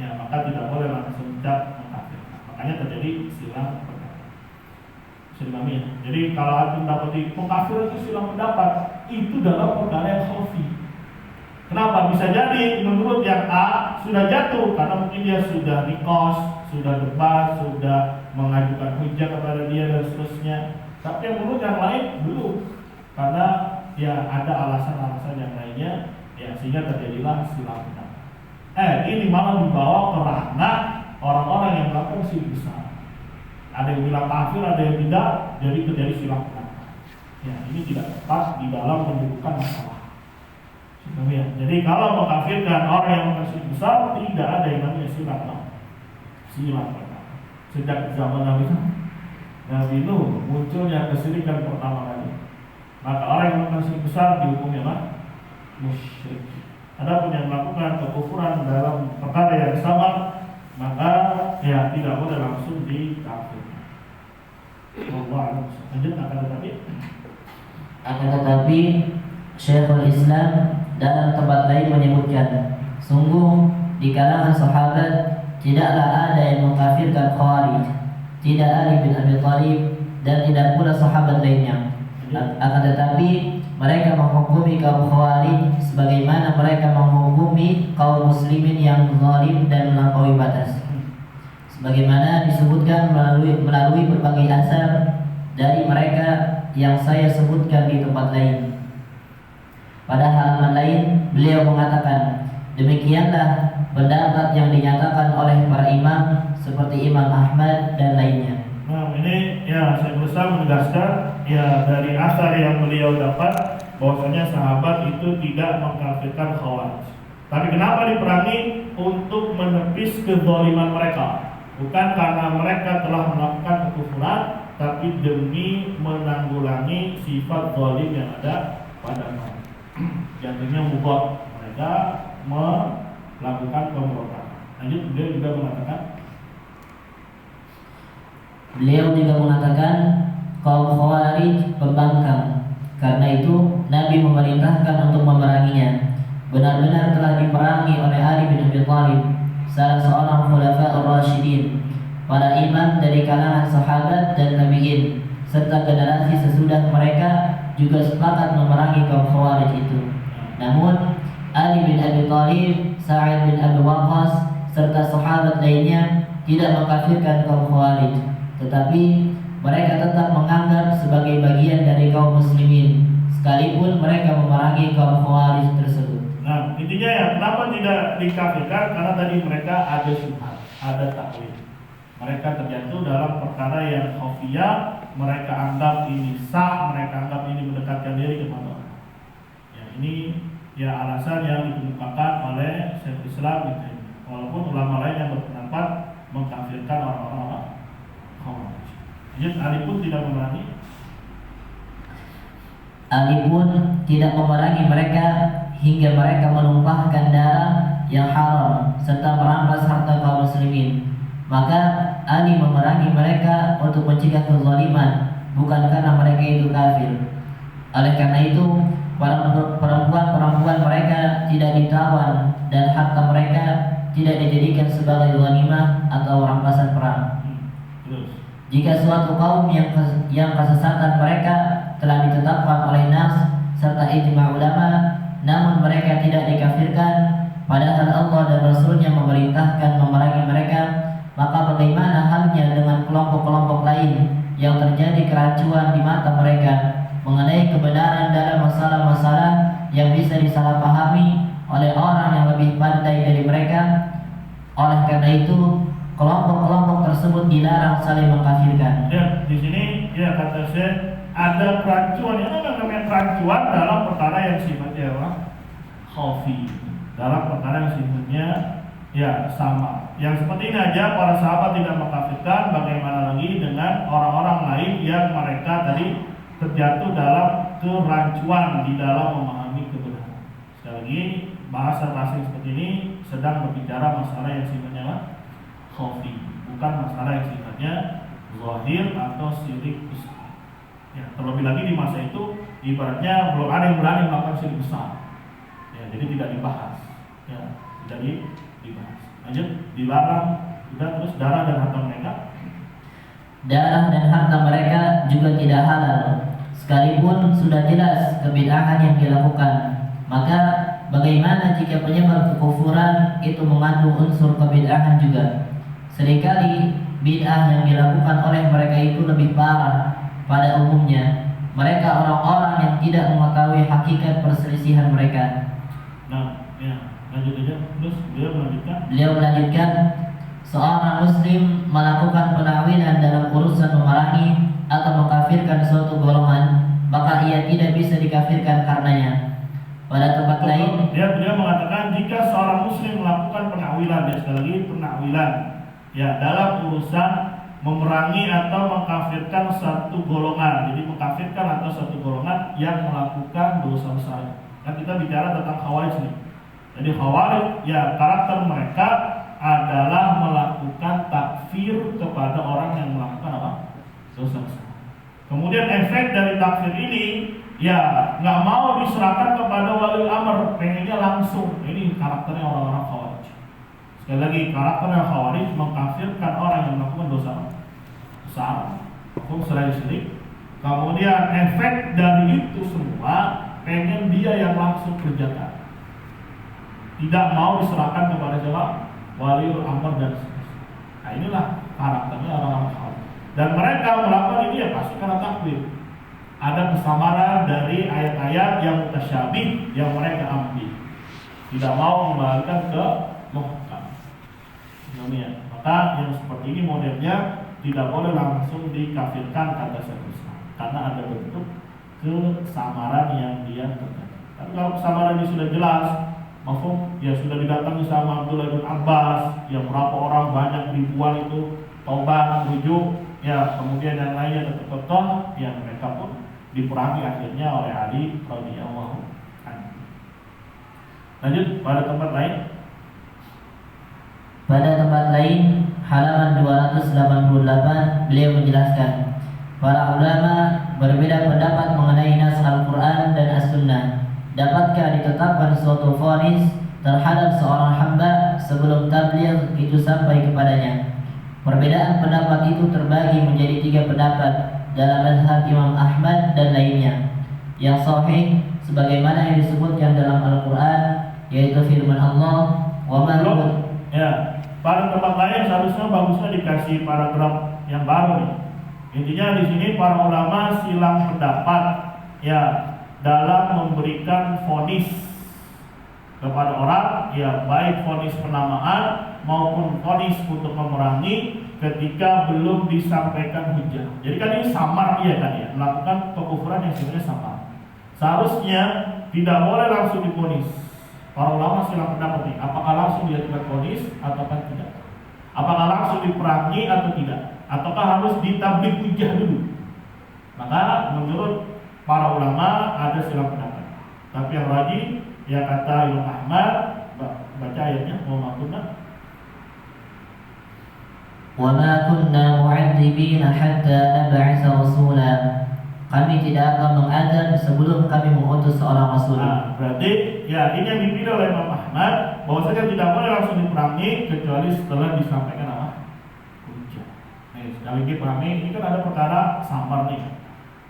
Ya maka tidak boleh langsung mengkafirkan. Makanya terjadi silang pendapat. Silang ya. Jadi kalau hakim dapat mengkafir itu silang pendapat, itu dalam perkara yang khafi. Kenapa? Bisa jadi menurut yang A sudah jatuh karena mungkin dia sudah nikos, sudah debat, sudah mengajukan hujah kepada dia dan seterusnya. Tapi yang menurut yang lain belum, karena ya ada alasan-alasan yang lainnya, ya sehingga terjadilah silang pendapat. Ini malah dibawa ke ranah orang-orang yang melakukan syirik besar. Ada yang bilang kafir, ada yang tidak, jadi terjadi silang pendapat. Ya ini tidak tepat di dalam mendudukan masalah. Ya. Jadi kalau mengkafirkan orang yang melakukan besar, tidak ada yang namanya silang pendapat. Sejak zaman Nabi Nuh munculnya kesyirikan pertama kali, maka orang yang melakukan besar dihukumnya musyrik. Adapun yang melakukan kekufuran dalam perkara yang sama, maka ya tidak boleh langsung dikafirkan. Akan tetapi Syekhul Islam dalam tempat lain menyebutkan, sungguh di kalangan sahabat tidaklah ada yang mengkafirkan Khawarij, tidak Ali bin Abi Thalib dan tidak pula sahabat lainnya. Akan tetapi mereka menghukumi kaum Khawarij sebagaimana mereka menghukumi kaum muslimin yang zalim dan melampaui batas. Sebagaimana disebutkan melalui berbagai asar dari mereka yang saya sebutkan di tempat lain. Pada halaman lain beliau mengatakan, demikianlah pendapat yang dinyatakan oleh para imam seperti Imam Ahmad dan lainnya. Nah ini ya saya berusaha menegaskan ya dari asar yang beliau dapat bahwasanya sahabat itu tidak mengkafirkan Khawarij. Tapi kenapa diperangi? Untuk menepis kezaliman mereka, bukan karena mereka telah melakukan kekufuran, tapi demi menanggulangi sifat zalim yang ada pada mereka. Jadinya membuat mereka melakukan pemberontakan. Lanjut beliau juga mengatakan kaum Khawarij pembangkang. Karena itu Nabi memerintahkan untuk memeranginya. Benar-benar telah diperangi oleh Ali bin Abi Thalib, salah seorang khulafaur rasyidin, para imam dari kalangan sahabat dan tabi'in, serta generasi sesudah mereka juga sepakat memerangi kaum Khawarij itu. Namun Ali bin Abi Thalib, Sa'id bin Abi Waqqas serta sahabat lainnya tidak mengkafirkan kaum Khawarij, tetapi mereka tetap menganggap sebagai bagian dari kaum muslimin, sekalipun mereka memerangi kaum Khawarij tersebut. Nah, intinya ya, kenapa tidak dikafirkan? Karena tadi mereka ada syubhat, ada takwil. Mereka terjatuh dalam perkara yang khafiyah, mereka anggap ini sah, mereka anggap ini mendekatkan diri kepada Allah. Ya, ini ya alasan yang dikemukakan oleh Syekhul Islam gitu. Walaupun ulama lain yang berpendapat mengkafirkan orang-orang Khawarij. Jadi Ali pun tidak memerangi. Ali pun tidak memerangi mereka hingga mereka menumpahkan darah yang haram serta merampas harta kaum muslimin. Maka Ali memerangi mereka untuk mencegah kezaliman, bukan karena mereka itu kafir. Oleh karena itu, para perempuan-perempuan mereka tidak ditawan dan harta mereka tidak dijadikan sebagai ghanimah atau rampasan perang. Jika suatu kaum yang kesesatan mereka telah ditetapkan oleh nas serta ijma' ulama, namun mereka tidak dikafirkan, padahal Allah dan Rasulnya memerintahkan memerangi mereka, maka bagaimana halnya dengan kelompok-kelompok lain yang terjadi kerancuan di mata mereka, mengenai kebenaran dalam masalah-masalah yang bisa disalahpahami oleh orang yang lebih pandai dari mereka. Oleh karena itu, kelompok-kelompok tersebut dilarang saling mengkafirkan. Ya, di sini ya kata saya ada kerancuan. Yang namanya kerancuan dalam perkara yang sifatnya apa? Khafi. Dalam perkara yang sifatnya ya sama. Yang seperti ini aja para sahabat tidak mengkafirkan, bagaimana lagi dengan orang-orang lain yang mereka tadi terjatuh dalam kerancuan di dalam memahami kebenaran. Sekali lagi, bahasa seperti ini sedang berbicara masalah yang sifatnya apa? Khafi, bukan masalah yang sifatnya zahir atau syirik besar. Ya, terlebih lagi di masa itu ibaratnya belum ada yang berani melakukan syirik besar. Ya, jadi tidak dibahas. Ya, tidak dibahas. Lanjut, dilarang juga. Terus darah dan harta mereka. Darah dan harta mereka juga tidak halal, sekalipun sudah jelas kebid'ahan yang dilakukan. Maka bagaimana jika penyebab kekufuran itu mengandung unsur kebid'ahan juga? Seringkali bid'ah yang dilakukan oleh mereka itu lebih parah. Pada umumnya mereka orang-orang yang tidak mengetahui hakikat perselisihan mereka. Nah, ya, lanjut aja. Terus beliau melanjutkan, seorang muslim melakukan penakwilan dalam urusan memerangi atau mengkafirkan suatu golongan, maka ia tidak bisa dikafirkan karenanya. Pada tempat lain, beliau mengatakan jika seorang muslim melakukan penakwilan, ya sekali lagi penakwilan, ya dalam urusan memerangi atau mengkafirkan satu golongan. Jadi mengkafirkan atau satu golongan yang melakukan dosa besar. Kan kita bicara tentang Khawarij nih. Jadi Khawarij, ya karakter mereka adalah melakukan takfir kepada orang yang melakukan apa? Dosa besar. Kemudian efek dari takfir ini, ya nggak mau diserahkan kepada wali amr, pengennya langsung. Ini karakternya orang-orang Khawarij. Sekali lagi, karakternya Khawarij mengkafirkan orang yang melakukan dosa besar, hukum selain syirik. Kemudian efek dari itu semua, pengen dia yang langsung kerjakan, tidak mau diserahkan kepada siapa? Waliul amr dan seterusnya. Nah inilah karakternya orang-orang Khawarij. Dan mereka melakukan ini ya pasti karena takwil. Ada kesamaran dari ayat-ayat yang mutasyabih yang mereka ambil, tidak mau mengembalikan ke muhkam. Maka yang seperti ini modelnya tidak boleh langsung dikafirkan kata Syekhul Islam, karena ada bentuk kesamaran yang dia terjadi. Tapi kalau kesamaran ini sudah jelas, mafhum, ya sudah didatangi sama Abdullah bin Abbas, yang berapa orang banyak ribuan itu taubat, rujuk, ya kemudian yang lainnya tetap yang mereka pun diperangi akhirnya oleh Ali radhiyallahu anhu. Lanjut pada tempat lain. Pada tempat lain, halaman 288, beliau menjelaskan, para ulama berbeda pendapat mengenai nas Al-Quran dan As-Sunnah. Dapatkah ditetapkan suatu vonis terhadap seorang hamba sebelum tabligh itu sampai kepadanya? Perbedaan pendapat itu terbagi menjadi 3 pendapat dalam mazhab Imam Ahmad dan lainnya. Yang sahih sebagaimana yang disebutkan dalam Al-Quran, yaitu firman Allah, wa ma ya, pada tempat lain seharusnya bagusnya dikasih paragraf yang baru nih. Intinya di sini para ulama silang pendapat ya dalam memberikan vonis kepada orang, ya baik vonis penamaan maupun vonis untuk memerangi ketika belum disampaikan hujah. Jadi kan ini samar dia kan ya, melakukan kekufuran yang sebenarnya samar. Seharusnya tidak boleh langsung divonis. Para ulama silang pendapat nih, apakah langsung diajukan vonis ataukah tidak? Apakah langsung diperangi atau tidak? Ataukah harus ditablik hujah dulu? Maka menurut para ulama ada silang pendapat. Tapi yang rajih ya kata Imam Ahmad, baca ayatnya, wa ma kunna mu'adzibina hatta nab'atsa rasula. Kami tidak akan mengazab sebelum kami mengutus seorang rasul. Nah, berarti ya ini yang dipilih oleh Imam Ahmad, bahwasanya tidak boleh langsung diperangi kecuali setelah disampaikan apa? Hujah. Sekali lagi perangi ini kan ada perkara samar nih.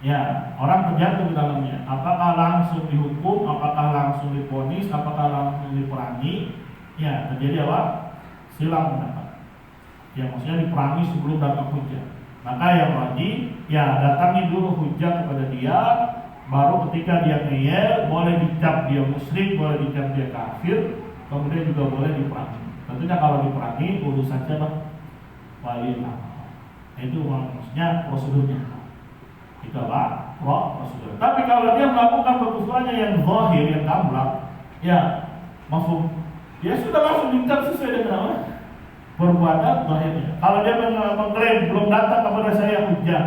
Ya, orang terjatuh di dalamnya. Apakah langsung dihukum, apakah langsung divonis, apakah langsung diperangi? Ya, terjadi apa? Silang pendapat. Ya, maksudnya diperangi sebelum datang hujah. Maka yang wajib, ya datangi dulu hujah kepada dia, Baru ketika dia ngeyel, boleh dicap dia musyrik, boleh dicap dia kafir, kemudian juga boleh diperangi. Tentunya kalau diperangi urusan siapa? Wali amr. Itu maksudnya prosedurnya. Itu apa? Prosedur. Tapi kalau dia melakukan kekufurannya yang zahir, yang gamblang, ya mafhum, dia sudah langsung dicap sesuai dengan apa? Perbuatan zahirnya. Kalau dia mengklaim belum datang kepada saya hujah,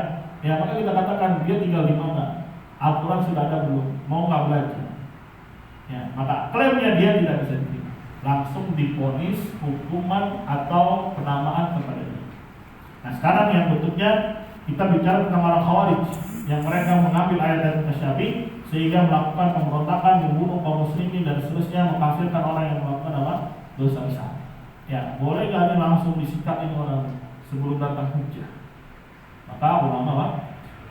ya maka kita katakan dia tinggal di mana? Al-Quran sudah ada belum? Mau nggak belajar? Ya, maka klaimnya dia tidak bisa diterima. Langsung diponis hukuman atau penamaan kepada dia. Nah sekarang yang bentuknya kita bicara tentang orang Khawarij yang mereka mengambil ayat-ayat mutasyabih sehingga melakukan pemberontakan, membunuh kaum muslimin dan seterusnya, mengkafirkan orang yang melakukan apa? Dosa besar. Ya, boleh nggak ini langsung disikatin orang sebelum datang hujah? Maka ulama apa?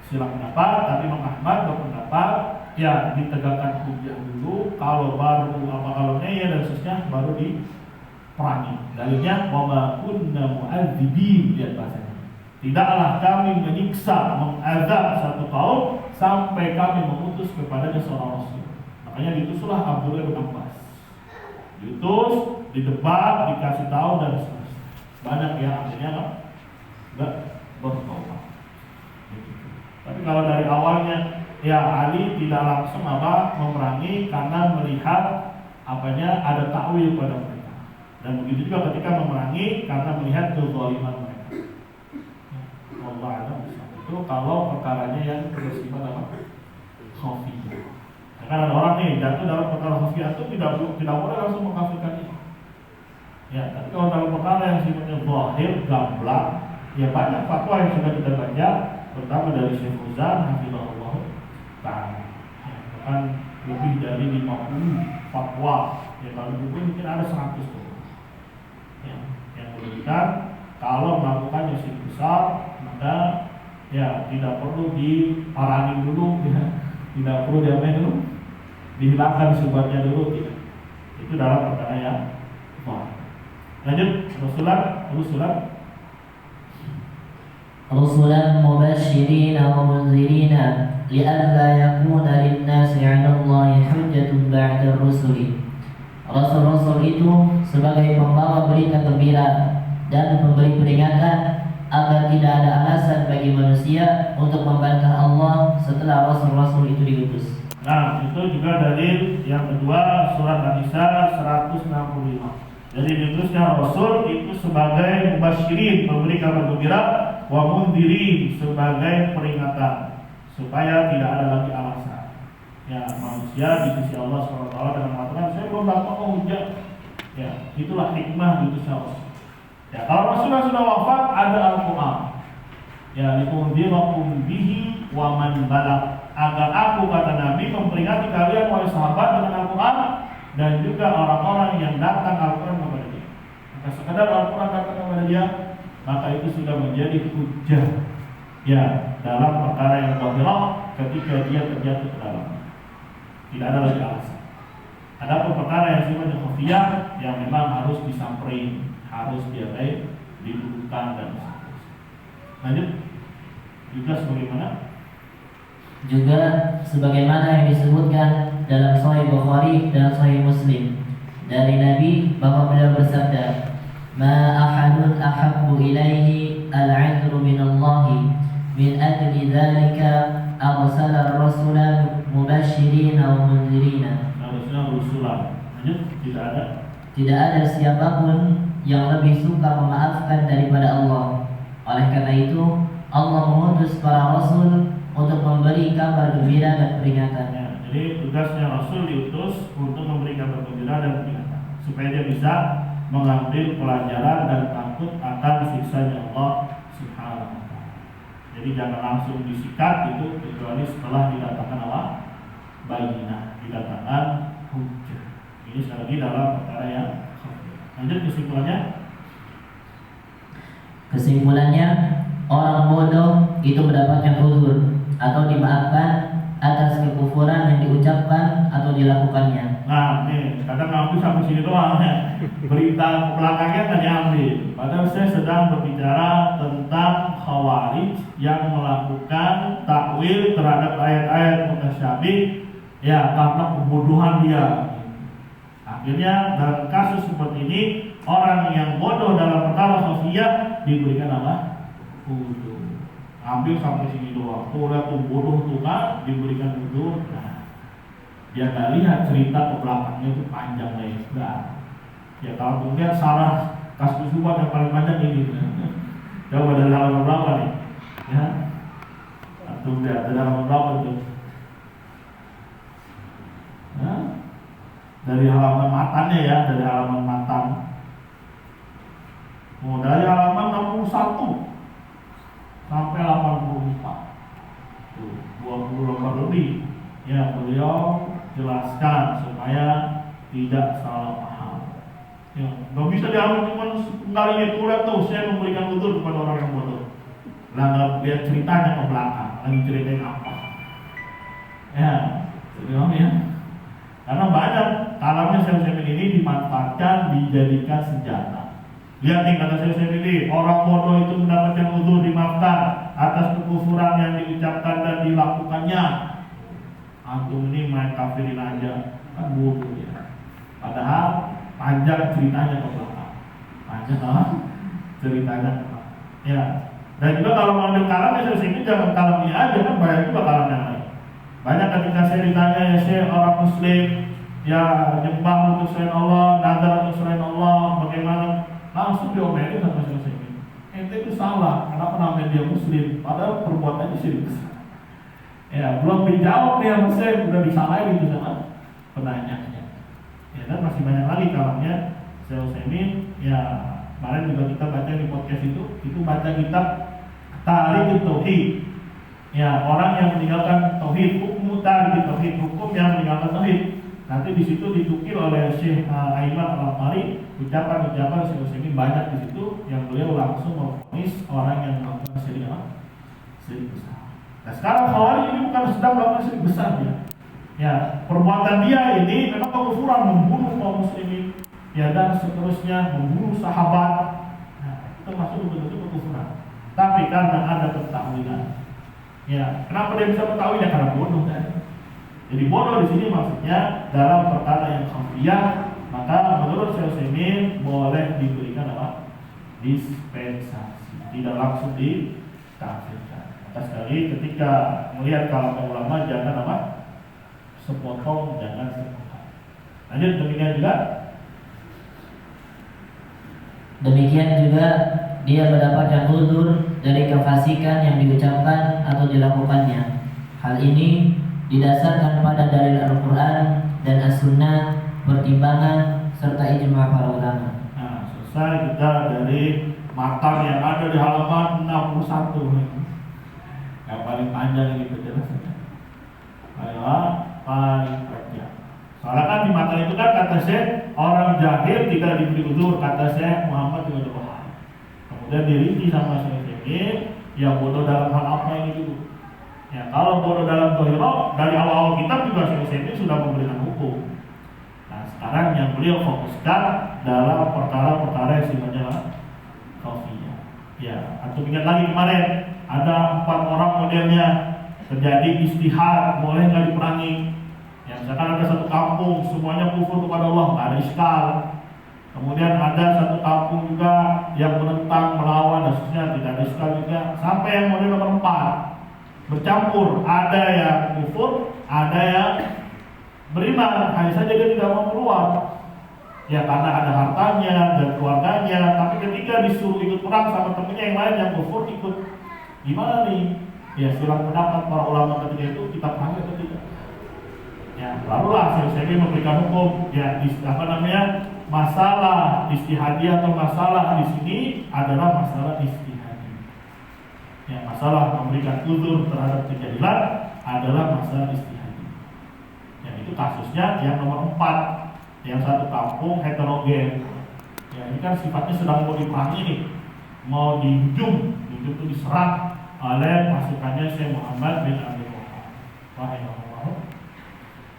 Silang pendapat, tapi Imam Ahmad berpendapat ya ditegakkan hujah dulu, kalau baru kalau ya dan seterusnya baru diperangi. Dalilnya wa ma kunna mu'adzibin, lihat bahasanya. Tidaklah kami menyiksa, mengazab satu kaum sampai kami mengutus kepadanya seorang rasul. Makanya diutuslah Abdullah bin Abbas. Diutus, didebat, dikasih tahu dan seterusnya. Banyak yang akhirnya enggak bertobat. Tapi kalau dari awalnya ya Ali tidak langsung memerangi karena melihat ada takwil pada mereka. Dan begitu juga ketika memerangi karena melihat kezaliman mereka. Allah alam itu kalau perkaranya yang bersifat khafiyah. Karena ada orang nih jatuh dalam perkara khafiyah itu tidak boleh langsung mengkafirkan dia. Ya, tapi kalau dalam perkara yang sifatnya zahir, gamblang, ya banyak fatwa yang sudah kita baca, pertama dari Syekh Fauzan hafizahullah ta'ala. Bahkan lebih dari 50 fatwa. Ya kalau buku mungkin ada 100 tuh. Ya, yang menunjukkan kalau melakukan syirik besar maka ya tidak perlu diparangi dulu, ya. Tidak perlu diapain dulu, dihilangkan subhatnya dulu, tidak. Itu dalam perkara yang lanjut. رسلا مبشرين ومنذرين لئلا يكون للناس على الله حجة بعد الرسل. Rasul-rasul itu sebagai pembawa berita gembira dan memberi peringatan agar tidak ada alasan bagi manusia untuk membantah Allah setelah rasul-rasul itu diutus. Nah, itu juga dalil yang kedua, surat An-Nisa 165. Jadi diutusnya Rasul itu sebagai mubasyirin, memberi kabar gembira, wa mundhirin, sebagai peringatan supaya tidak ada lagi alasan. Ya, manusia di sisi Allah SWT dengan mengatakan saya belum dapat hujah. Ya, itulah hikmah diutusnya Rasul. Ya, kalau Rasulullah sudah wafat ada Al-Quran. Ya, liundzirakum bihi wa man balagh, agar aku, kata Nabi, memperingati kalian wahai sahabat dengan Al-Quran dan juga orang-orang yang datang Al-Quran kepada dia. Maka sekadar Al-Quran datang kepada dia, maka itu sudah menjadi hujah ya dalam perkara yang zahirah ketika dia terjatuh ke dalam. Tidak ada lagi alasan. Ada perkara yang sifatnya khafiyah yang memang harus disamperin, harus didudukan dan seterusnya. Lanjut. Juga sebagaimana yang disebutkan dalam Sahih Bukhari dan Sahih Muslim dari Nabi bahwa beliau bersabda, "Ma ahadun ahabbu ilaihi al-'adlu min Allah, min ajli dzalika arsala ar-rasula mubasysyirin wa mundzirin." Harusnya rusulan. Lanjut, tidak ada siapapun yang lebih suka memaafkan daripada Allah. Oleh karena itu, Allah mengutus para rasul untuk memberi kabar gembira dan peringatan. Ya, jadi tugasnya Rasul diutus untuk memberi kabar gembira dan peringatan supaya dia bisa mengambil pelajaran dan takut akan siksanya Allah Subhanahu wa taala. Jadi jangan langsung disikat itu kecuali setelah didatangkan Allah bayyinah, didatangkan hujjah. Ini sekali lagi dalam perkara yang lanjut kesimpulannya, orang bodoh itu mendapatkan uzur atau dimaafkan atas kekufuran yang diucapkan atau dilakukannya. Nah, ini kadang ngambil sampai sini doang ya. Berita belakangnya kan diambil. Padahal saya sedang berbicara tentang Khawarij yang melakukan takwil terhadap ayat-ayat mutasyabih ya karena kebodohan dia. Akhirnya dalam kasus seperti ini orang yang bodoh dalam perkara khafiyah diberikan apa? Udzur. Ambil sampai sini doang. Tuh lihat tuh bodoh tuh kan diberikan udzur. Nah, dia nggak lihat cerita ke belakangnya itu panjang lebar. Ya kalau kemudian salah kasus subuh yang paling panjang ini. Coba dari halaman berapa nih? Ya, atau lihat dari halaman berapa tuh? Nah, dari halaman matanya ya, dari halaman matan. Oh, dari halaman 61 sampai 84. Tuh, 20 lembar lebih. Ya, beliau jelaskan supaya tidak salah paham. Ya, nggak bisa diambil cuma sekalinya kuliah tuh saya memberikan udzur kepada orang yang bodoh. Lah dia ceritanya ke belakang, lagi ceritain apa? Ya, ya. Karena banyak kalamnya Syekh ini dimanfaatkan, dijadikan senjata. Lihat nih kata Syekh ini, orang bodoh itu mendapatkan udzur dimaafkan atas kekufuran yang diucapkan dan dilakukannya. Antum ini main kafirin aja, kan bodoh ya. Padahal panjang ceritanya ke belakang. Panjang ceritanya ke belakang. Ya. Dan juga kalau mengambil kalamnya Syekh ini jangan kalamnya aja, kan banyak juga kalam yang lain. Banyak ketika saya ditanya ya Syekh, orang muslim ya nyembah untuk selain Allah, nazar untuk selain Allah, bagaimana? Langsung diomelin sama Syekh ini. Ente itu salah, kenapa namanya dia muslim? Padahal perbuatannya syirik besar. Ya belum dijawab nih sama Syekh, udah disalahin itu sama penanyanya. Ya dan masih banyak lagi kalamnya Syekh ini. Ya kemarin juga kita baca di podcast itu baca kitab Tarikh Tauhid. Ya, orang yang meninggalkan tauhid, hukum tarikh tauhid, hukum yang meninggalkan tauhid. Nanti di situ ditukil oleh Syekh Aiman Al-Qari, ucapan-ucapan Syekh ini banyak di situ yang beliau langsung memvonis orang yang melakukan syirik besar. Nah, sekarang Khawarij ini bukan sedang melakukan syirik besar ya. Ya, perbuatan dia ini memang kekufuran, membunuh kaum muslimin, ya dan seterusnya, membunuh sahabat. Nah, itu masuk betul-betul kekufuran. Tapi karena ada pentakwilan. Ya, kenapa dia bisa mengetahui? Ya karena bodoh kan. Jadi bodoh di sini maksudnya dalam perkara yang khafiyah, maka menurut Syekh Utsaimin boleh diberikan apa? Dispensasi, tidak langsung dikafirkan. Maka sekali ketika melihat kalangan ulama jangan apa? Sepotong, jangan sepotong. Lanjut demikian juga. Demikian juga dia mendapatkan udzur dari kefasikan yang diucapkan atau dilakukannya. Hal ini didasarkan pada dalil Al-Quran dan As-Sunnah, pertimbangan serta ijma' para ulama. Nah, selesai kita dari matan yang ada di halaman 61. Yang paling panjang ini penjelasannya. Paling panjang. Soalnya kan di matan itu kan kata Syekh orang jahil tidak diberi udzur, kata Syekh Muhammad bin Abdul Wahab. Kemudian dirinci sama Syekh yang bodoh dalam hal apa ini dulu. Ya, kalau bodoh dalam dohiro dari awal-awal kitab juga Syekh sudah memberikan hukum. Nah, sekarang yang beliau fokuskan dalam perkara-perkara yang sifatnya khafiyah. Ya, atau ingat lagi kemarin ada 4 orang modelnya terjadi istihad, boleh nggak diperangi? Ya, misalkan ada satu kampung semuanya kufur kepada Allah, nggak ada iskal. Kemudian ada satu kampung juga yang menentang, melawan, dan seterusnya, tidak ada iskal juga. Sampai yang model nomor 4 bercampur, ada yang kufur, ada yang beriman. Hanya saja dia tidak mau keluar. Ya karena ada hartanya dan keluarganya. Tapi ketika disuruh ikut perang sama temennya yang lain yang kufur ikut, gimana nih? Ya silang pendapat para ulama ketika itu, kita perangi atau tidak? Ya lalulah Syekh memberikan hukum. Ya masalah istihadi atau masalah di sini adalah masalah istihadi. Ya, masalah memberikan udzur terhadap kejahilan adalah masalah istihadi. Ya, itu kasusnya yang nomor 4, yang satu kampung heterogen. Ya, ini kan sifatnya sedang mau diperangi nih, mau dihujum itu diserang oleh pasukannya Syekh Muhammad bin Abdul Wahab.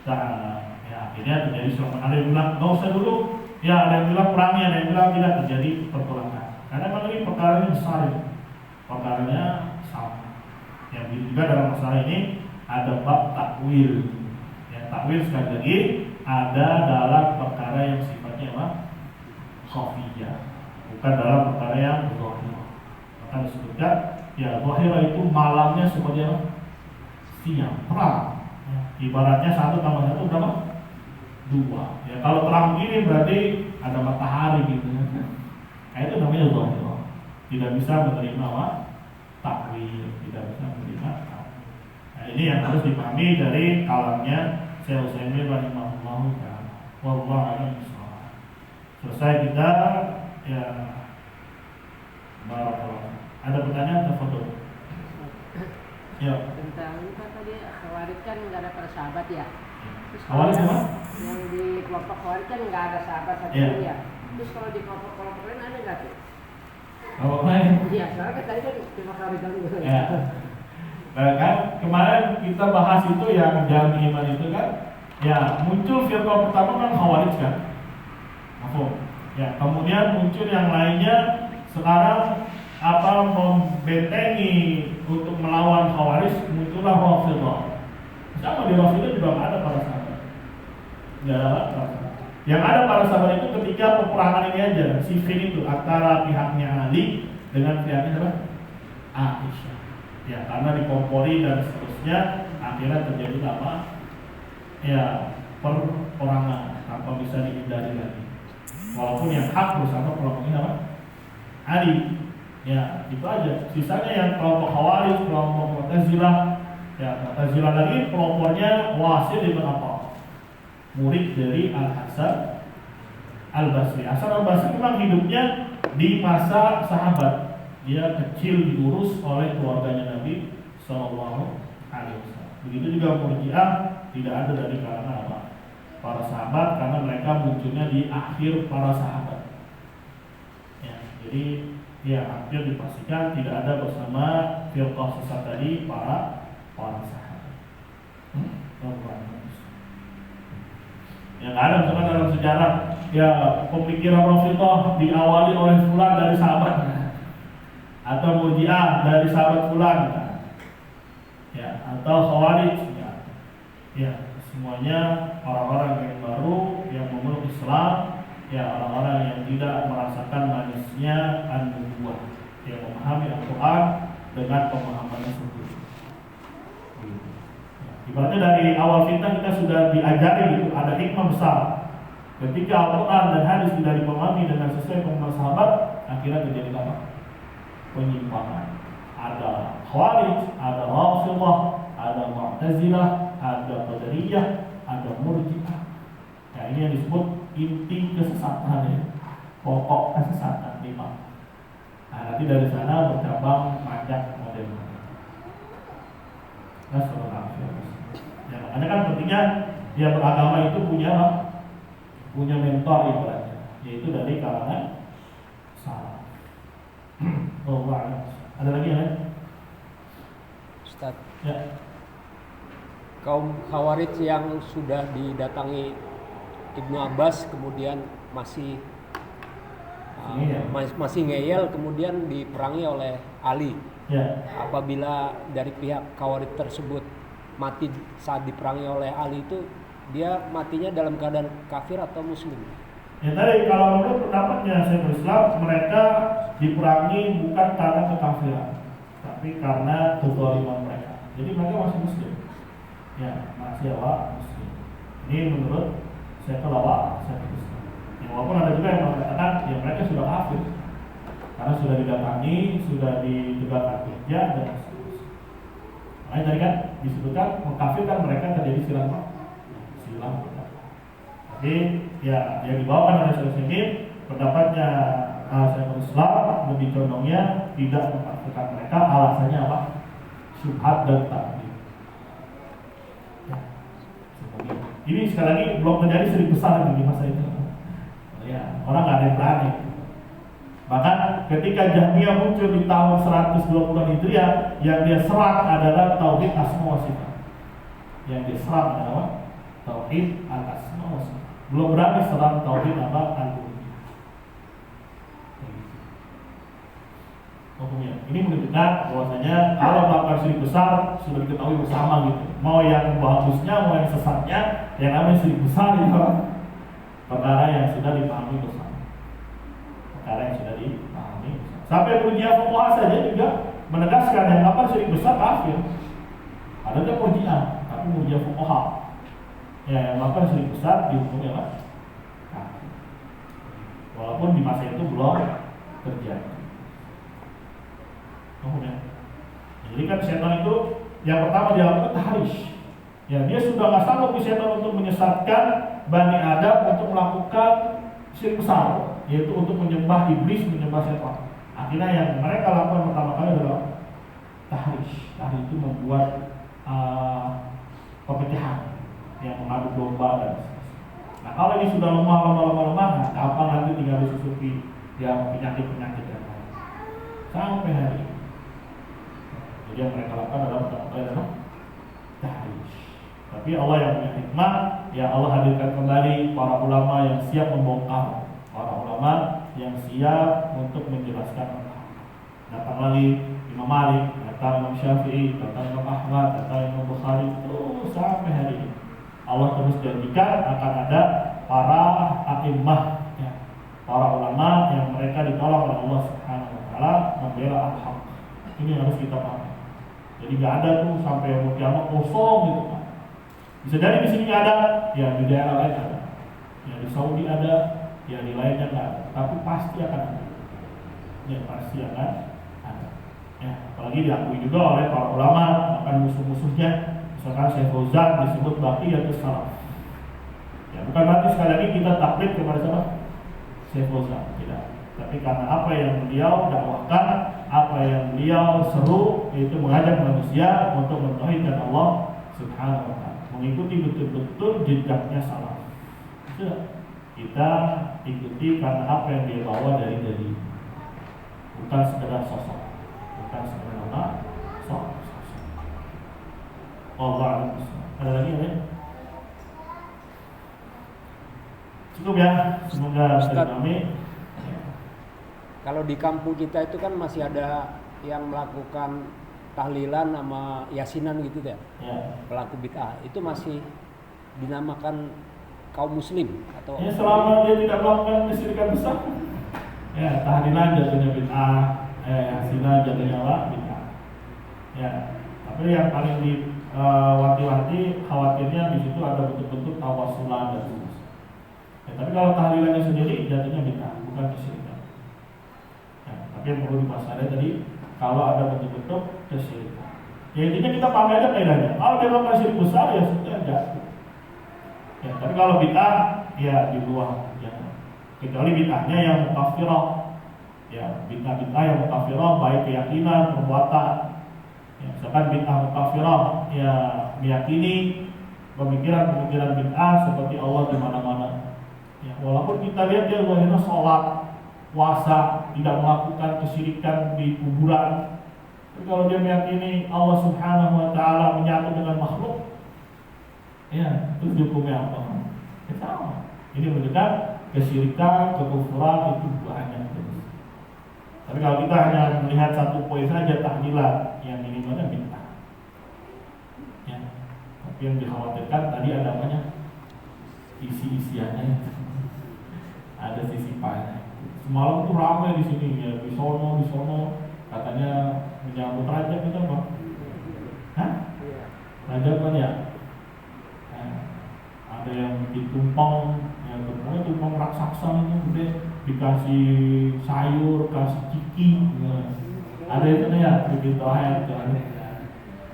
Ta'ala. Ya, akhirnya terjadi serangan. Ada yang bilang nggak usah dulu, ya ada yang bilang perangi, ada yang bilang tidak, terjadi pertolongan. Karena memang ini perkaranya besar, perkaranya sama. Yang juga dalam masalah ini ada bab takwil. Ya, takwil sekali lagi ada dalam perkara yang sifatnya apa? Khafiyah, bukan dalam perkara yang zahir. Maka disebutkan ya zahir itu malamnya seperti apa? Siang, terang. Ya, ibaratnya 1 tambah 1 berapa? 2. Ya kalau terang begini berarti ada matahari gitu. Nah, itu namanya zahir. Tidak bisa menerima apa? Takwil, tidak bisa menerima takwil. Nah, ini yang harus dipahami dari kalamnya Syekh Utsaimin rahimahullahu taala. Wallahu a'lam bishawab. Selesai kita ya. Barakallahu. Ada pertanyaan tafadhol. Ya. Tentang ini kan tadi Khawarij kan nggak ada para sahabat ya. Terus Khawarij apa? Yang di kelompok Khawarij kan nggak ada sahabat satu ya. Terus kalau di kelompok lain ada nggak tuh? Kelompok lain? Iya, soalnya kan tadi kan cuma Khawarij dulu. Ya. Nah, kan kemarin kita bahas itu yang Jami Iman itu kan, ya muncul firqah pertama kan Khawarij kan. Ya, kemudian muncul yang lainnya sekarang membentengi untuk melawan Khawarij, muncullah Rafidhah. Sama di Rafidhah juga nggak ada para sahabat. Nggak ada para sahabat. Yang ada para sahabat itu ketika peperangan ini aja, Siffin itu antara pihaknya Ali dengan pihaknya apa? Aisyah. Ya, karena dikompori dan seterusnya, akhirnya terjadi apa? Ya, peperangan tanpa bisa dihindari lagi. Walaupun yang hak bersama kelompoknya apa? Ali. Ya, itu aja. Sisanya yang kelompok Khawarij, kelompok Mu'tazilah. Ya, Mu'tazilah lagi pelopornya Wasil ibn Atha, murid dari Al-Hasan Al-Basri. Hasan Al-Basri memang hidupnya di masa sahabat. Dia kecil diurus oleh keluarganya Nabi Sallallahu Alaihi Wasallam. Begitu juga Murji'ah tidak ada dari kalangan apa? Para sahabat, karena mereka munculnya di akhir para sahabat. Ya, jadi ya hampir dipastikan tidak ada bersama firqah sesat tadi para sahabat. Yang ada misalkan dalam sejarah ya pemikiran Rafidhah diawali oleh fulan dari sahabat, atau Murji'ah dari sahabat fulan, ya, atau Khawarij, ya semuanya orang-orang yang baru yang memeluk Islam, ya orang-orang yang tidak merasakan manisnya an-nubuwah, yang memahami Al-Quran dengan pemahamannya sendiri. Ibaratnya dari awal fitnah kita sudah diajari gitu, ada hikmah besar. Ketika Al-Quran dan hadis tidak dipahami dengan sesuai pemahaman sahabat, akhirnya terjadi apa? Penyimpangan. Ada Khawarij, ada Rafidhah, ada Mu'tazilah, ada Qadariyah, ada Murji'ah. Ya, ini yang disebut inti kesesatan ya. Pokok kesesatan 5. Nah, nanti dari sana bercabang banyak model. Nah, ya, makanya kan pentingnya dia beragama itu punya mentor ibaratnya, yaitu dari kalangan salaf. Ada lagi ya? Ustaz. Ya. Kaum Khawarij yang sudah didatangi Ibnu Abbas kemudian masih masih ngeyel, kemudian diperangi oleh Ali. Ya. Apabila dari pihak Khawarij tersebut mati saat diperangi oleh Ali, itu dia matinya dalam keadaan kafir atau muslim? Ya tadi kalau menurut pendapatnya Syekhul Islam, mereka diperangi bukan karena kekafiran, tapi karena kezaliman mereka. Jadi mereka masih muslim. Ya, masih muslim. Ini menurut Syekhul Islam. Ya, walaupun ada juga yang mengatakan ya mereka sudah kafir karena sudah didatangi, sudah ditegakkan hujjah dan seterusnya. Makanya tadi kan disebutkan mengkafirkan mereka terjadi silang. Jadi ya yang dibawakan oleh Syekh Utsaimin, pendapatnya Syekhul Islam lebih condongnya tidak mengkafirkan mereka, alasannya apa? Syubhat dan takwil. Ya, ini sekali lagi belum terjadi sering besar di masa itu. Ya, orang nggak ada yang berani. Bahkan ketika Jahmiyah muncul di tahun 120 Hijriah, yang dia serang adalah tauhid asma wa sifat. Yang dia serang adalah tauhid al-asma wa sifat. Belum berani setelah tauhid apa al-uluhiyah. Hukumnya ini menunjukkan bahwasanya kalau melakukan syirik besar sudah diketahui bersama gitu. Mau yang bagusnya, mau yang sesatnya, yang namanya syirik besar itu perkara yang sudah dipahami bersama. Perkara yang sudah dipahami bersama. Sampai Murji'ah fuqaha saja juga menegaskan yang melakukan syirik besar kafir. Adanya Murji'ah, tapi Murji'ah fuqaha ya yang melakukan syirik besar dihukumi apa? Kafir. Walaupun di masa itu belum terjadi. Ya. Jadi kan setan itu yang pertama dia lakukan tahrish. Ya, dia sudah nggak sanggup di setan untuk menyesatkan Bani Adam untuk melakukan syirik besar, yaitu untuk menyembah iblis, menyembah setan. Akhirnya yang mereka lakukan pertama kali adalah tahrish. Tahrish itu membuat pepecahan yang mengadu domba dan seterusnya. Nah, kalau ini sudah lemah, kapan nanti tinggal disusupi yang penyakit-penyakit yang lain sampai hari ini. Jadi yang mereka lakukan adalah pertama kali adalah tahrish. Tapi Allah yang punya hikmah, ya Allah hadirkan kembali para ulama yang siap membongkar, para ulama yang siap untuk menjelaskan. Datang lagi Imam Malik, datang Imam Syafi'i, datang Imam Ahmad, datang Imam Bukhari, terus sampai hari ini. Allah terus janjikan akan ada para a'immah, ya, para ulama yang mereka ditolong oleh Allah Subhanahu wa taala membela al-haq. Ini yang harus kita pahami. Jadi nggak ada tuh sampai kiamat kosong gitu kan. Bisa jadi di sini nggak ada, ya di daerah lain ada, ya di Saudi ada, ya di lainnya nggak ada. Tapi pasti akan ada, ya pasti akan ada. Ya, apalagi diakui juga oleh para ulama akan musuh-musuhnya. Misalkan Syekh Fauzan disebut baqiyatus salaf. Ya bukan berarti sekali lagi kita taklid kepada siapa? Syekh Fauzan, tidak. Tapi karena apa yang beliau dakwahkan, apa yang beliau seru, yaitu mengajak manusia untuk mentauhidkan Allah Subhanahu wa taala, mengikuti betul-betul jejaknya salaf. Sudah. Kita ikuti karena apa yang dia bawa dari bukan sekedar sosok, bukan sekedar apa sosok. Allah ada lagi ya? Cukup ya, semoga bisa kami. Kalau di kampung kita itu kan masih ada yang melakukan tahlilan sama yasinan gitu ya. Pelaku bid'ah itu masih dinamakan kaum muslim atau ya selama dia tidak melakukan kesyirikan besar. Ya, tahlilan jatuhnya bid'ah, yasinan jatuhnya apa? Bid'ah. Ya, tapi yang paling wanti-wanti khawatirnya di situ ada bentuk-bentuk tawasulan dan seterusnya. Ya, tapi kalau tahlilannya sendiri jatuhnya bid'ah, bukan kesyirikan. Tapi yang perlu diwaspadai tadi kalau ada bentuk-bentuk kesyirikan. Ya intinya kita pahami aja kaidahnya. Kalau dia melakukan syirik besar ya sudah jatuh. Ya, tapi kalau bid'ah ya di luar ya. Kecuali bid'ahnya yang mukaffirah. Ya, bid'ah yang mukaffirah baik keyakinan, perbuatan. Ya, misalkan bid'ah mukaffirah ya meyakini pemikiran-pemikiran bid'ah seperti Allah di mana-mana. Ya, walaupun kita lihat dia zahirnya sholat, puasa, tidak melakukan kesyirikan di kuburan. Tapi kalau dia meyakini Allah Subhanahu wa taala menyatu dengan makhluk, ya, itu hukumnya apa? Ya, sama. Ini menunjukkan kesyirikan, kekufuran itu banyak terus. Tapi kalau kita hanya melihat satu poin saja tahlilan, yang ini mana bid'ah. Ya. Tapi yang dikhawatirkan tadi ada namanya isi-isiannya. Ada sisipannya. Semalam tuh ramai di sini ya, di sono katanya menyambut Rajab itu apa? Hah? Rajab kan ya? Ada yang ditumpang, ya pokoknya tumpang raksasa itu gede, dikasih sayur, kasih ciki, ya. Ada itu ya, bikin toha itu ada,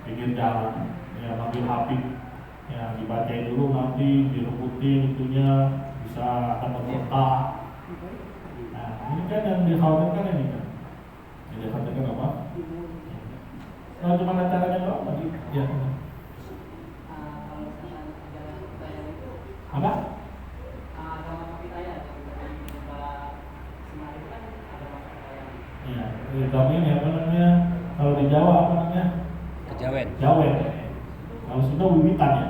bikin jalan, ya panggil Habib, ya dibacain dulu nanti direbutin itunya bisa akan berkah. Ini kan yang dikhawatirkan ini kan. Yang dikhawatirkan apa? Nah, cuma caranya doang tadi. Ya. Apa? Iya, kami ini apa namanya? Kalau di Jawa apa namanya? Kejawen. Jawen. Kalau Sunda wiwitan ya.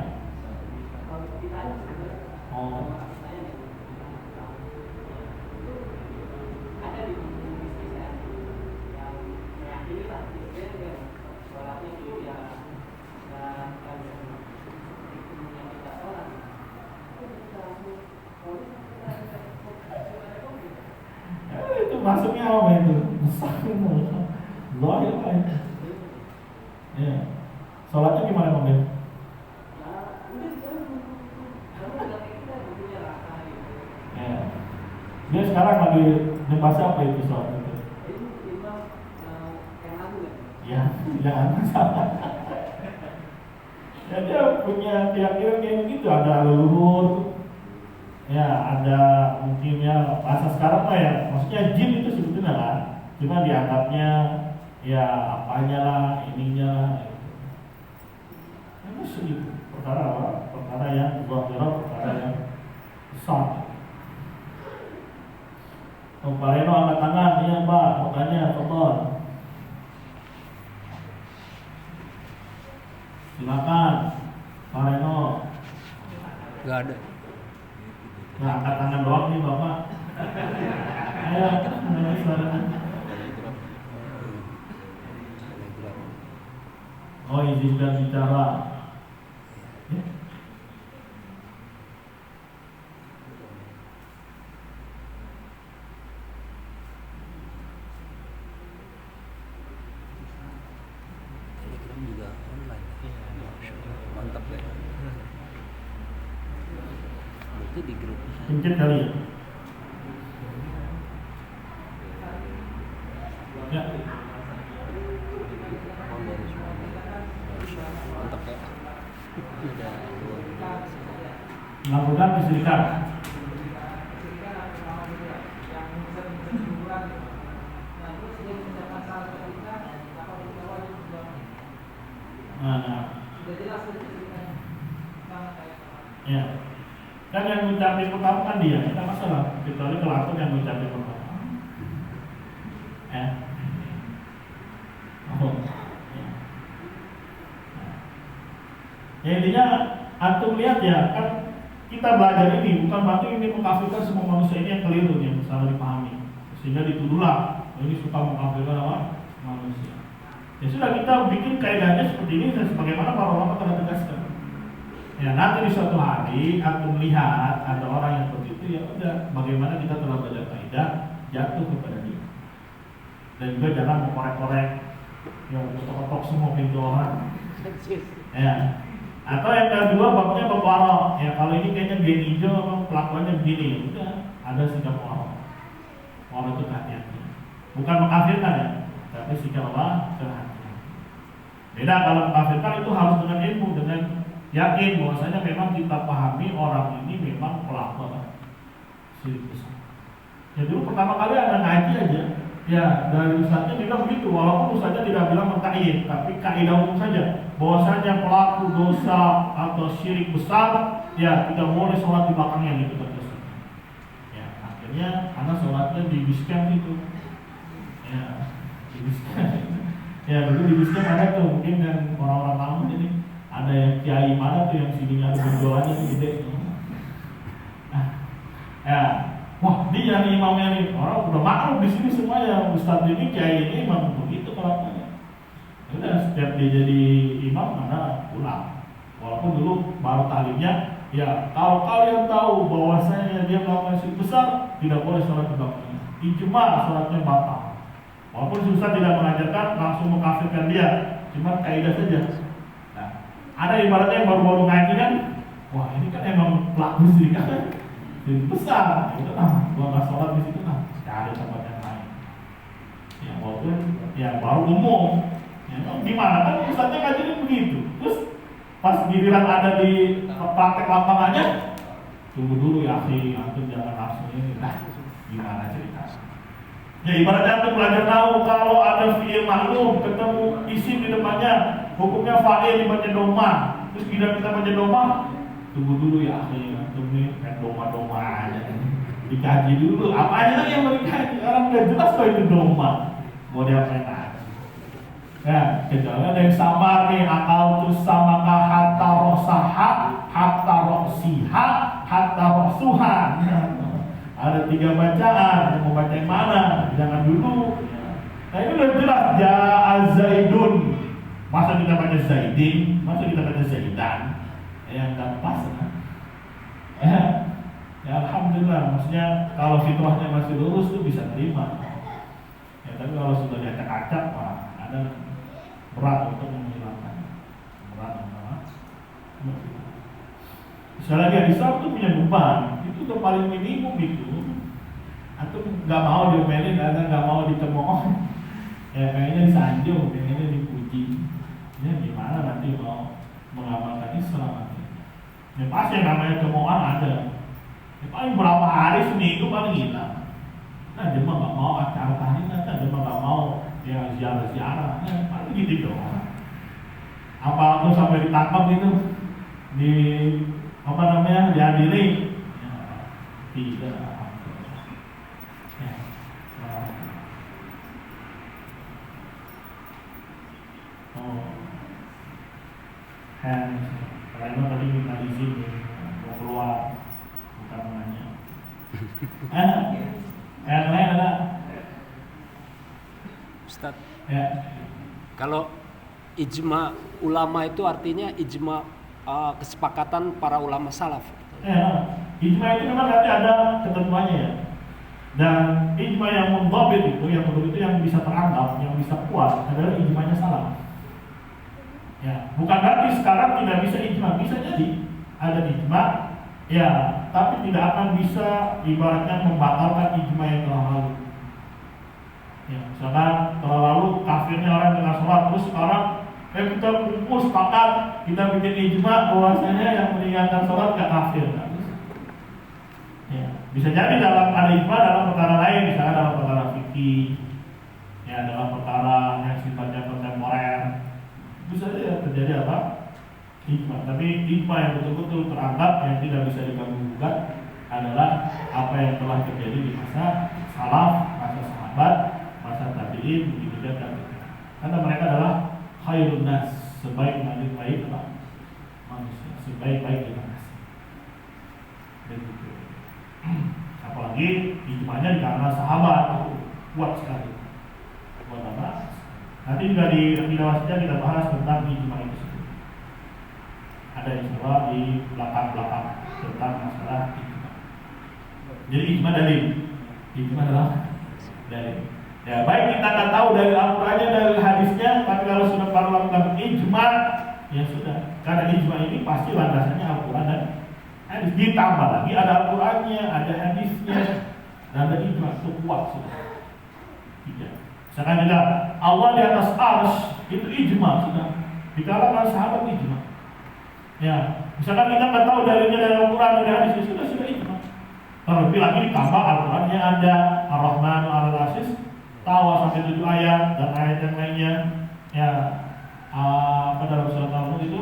maksudnya apa itu? Zahir lah itu. Ya. Sholatnya gimana Bang Ben? Ya. Dia sekarang lagi ngebahas apa itu sholat itu? Ya, jangan salah. Ya dia punya keyakinan kayak begitu, ada leluhur, ya ada mungkin ya bahasa sekarang lah ya, maksudnya jin itu sebetulnya kan, cuma dianggapnya ya apanya lah, ininya lah. Itu segitu perkara apa? Perkara yang zahirah, perkara yang besar. Oh, Pak Reno angkat tangan, iya Pak, mau tanya, Tolong. Silakan, Pak Reno. Gak ada. Nah, angkat tangan doang nih Bapak. Ayo, suaranya. Oh, izinkan bicara. Ya. Telegram juga online. Mantap ya. Berarti di grup. Pencet kali ya. Ya. Mantap ya. Melakukan kesyirikan. Nah. Ya. Kan yang mencapai pertama kan dia, tidak masalah. Kecuali pelaku yang mencapai pertama. Ya. Oh. Ya. Ya intinya antum lihat ya, kan kita belajar ini bukan berarti ini mengkafirkan semua manusia, ini yang keliru yang salah dipahami. Sehingga dituduhlah ini suka mengkafirkan apa? Manusia. Ya sudah, kita bikin kaidahnya seperti ini dan sebagaimana para ulama telah tegaskan. Ya nanti di suatu hari aku melihat ada orang yang seperti itu, ya udah bagaimana kita telah belajar kaidah, jatuh kepada dia. Dan juga jangan mengkorek-korek, ya ketok-ketok semua pintu orang. Ya. Atau yang kedua babnya berwarok, ya kalau ini kayaknya gini hijau, pelakuannya begini, udah ada sikap warok. Warok itu hati-hati, bukan mengkafirkan ya, tapi sikap apa? Kehati-hatian. Beda kalau mengkafirkan itu harus dengan ilmu, dengan yakin bahwasanya memang kita pahami orang ini memang pelaku syirik besar. Ya dulu pertama kali ada ngaji aja, ya dari ustaznya bilang begitu, walaupun ustaznya tidak bilang mengkaid, tapi kaidah umum saja, bahwasanya pelaku dosa atau syirik besar, ya tidak boleh sholat di belakangnya gitu terus. Ya akhirnya karena sholatnya di basecamp itu, ya di basecamp. Ya dulu di basecamp ada tuh mungkin kan orang-orang tamu jadi. Ada yang kiai mana tuh yang sininya ada benjolannya tuh gede. Ya, wah dia nih imamnya nih, orang udah maklum di sini semua ya, ustadz ini kiai ini memang begitu kelakuannya. Udah setiap dia jadi imam mana pulang. Walaupun dulu baru talimnya, ya kalau kalian tahu bahwasanya dia melakukan syirik besar, tidak boleh sholat di belakangnya. Ijma sholatnya batal. Walaupun ustadz tidak mengajarkan langsung mengkafirkan dia, cuma kaidah saja. Ada ibaratnya yang baru-baru ngaji kan, wah ini kan emang pelaku syirik kan, syirik besar. Itu gua nggak sholat di situ cari tempat yang lain. Ya walaupun ya baru umum, ya gimana kan ustadznya ngajarin begitu. Terus pas giliran ada di praktek lapangannya, tunggu dulu ya akhi, antum jangan langsung ini. Nah, gimana ceritanya? Ya ibaratnya antum belajar tahu kalau ada fi'il ma'lum ketemu isim di depannya, hukumnya fa'il dibaca doma. Terus kita baca doma, tunggu dulu ya akhi, antum nih kayak doma-doma aja. Dikaji dulu, apa aja lagi yang mau dikaji? Orang udah jelas kok itu doma. Mau diapain aja? Ya, kecuali ada yang samar nih, akal terus sama hatta rosaha, hatta rosiha, hatta rosuha. Ada 3 bacaan, mau baca yang mana? Jangan dulu. Nah itu udah jelas, Zaidun. Masa kita baca Zaidin, masa kita baca Zaidan? Yang gak pas kan? Ya alhamdulillah, maksudnya kalau fitrahnya masih lurus tuh bisa terima. tapi kalau sudah diacak-acak, wah, ada berat untuk menghilangkan. Berat sekali lagi Islam itu punya beban, itu udah paling minimum itu. Atau nggak mau diomelin, nggak mau dicemooh, ya kayaknya disanjung, kayaknya dipuji. Ya gimana nanti mau mengamalkan Islam nanti? Ya pasti yang namanya cemoohan ada. Ya, paling berapa hari seminggu paling hilang. Nah dia mah nggak mau acara tahlilan, dia mah nggak mau ya ziarah-ziarah, ya paling gitu doang. Apa tuh sampai ditangkap gitu di apa namanya dihadiri? Ya, tidak. Ya. Oh, hands. Karena tadi minta izin mau keluar, bukan menanya. Yang lain ada? Ustaz, Ya. kalau ijma ulama itu artinya ijma kesepakatan para ulama salaf. Ya, ijma itu memang nanti ada ketentuannya ya. Dan ijma yang mundhabit itu, yang betul itu yang bisa teranggap, yang bisa kuat adalah ijmanya salaf. Ya, bukan berarti sekarang tidak bisa ijma, bisa jadi ada ijma, ya, tapi tidak akan bisa ibaratnya membatalkan ijma yang telah lalu. Ya, misalkan telah lalu kafirnya orang dengan sholat, terus sekarang kita kumpul sepakat, kita bikin ijma bahwasanya yang meninggalkan sholat gak kafir. Ya, bisa jadi dalam ada ijma dalam perkara lain, misalnya dalam perkara fikih, ya dalam perkara yang sifatnya kontemporer, bisa saja terjadi apa? Ijma. Tapi ijma yang betul-betul teranggap yang tidak bisa diganggu gugat adalah apa yang telah terjadi di masa salaf, masa sahabat, masa tabi'in, begitu juga. Karena mereka adalah khairun nas, sebaik-baik manusia, sebaik-baik manusia. Begitu. Apalagi ijmanya di kalangan sahabat kuat sekali. Buat apa? Nanti juga di Rawasida kita bahas tentang ijma itu sendiri. Ada istilah di belakang-belakang tentang masalah ijma. Jadi ijma dalil. Ijma adalah dalil. Ya baik kita akan tahu dari Al-Qur'annya, dari hadisnya, tapi kalau sudah baru lakukan ijma, ya sudah. Karena ijma ini pasti landasannya Al-Qur'an dan hadis. Ditambah lagi ada Al-Qur'annya, ada hadisnya, dan ada ijma, itu kuat sudah. Tidak. Misalkan juga Allah di atas arsy, itu ijma sudah. Di kalangan sahabat ijma. Ya, misalkan kita nggak tahu dalilnya dari Al-Qur'an, dari hadis, sudah ijma. Terlebih lagi ditambah Al-Qur'annya ada Ar-Rahman Al-Aziz, tawa sampai 7 ayat dan ayat yang lainnya. Ya, apa dalam surat Al-Mulk itu?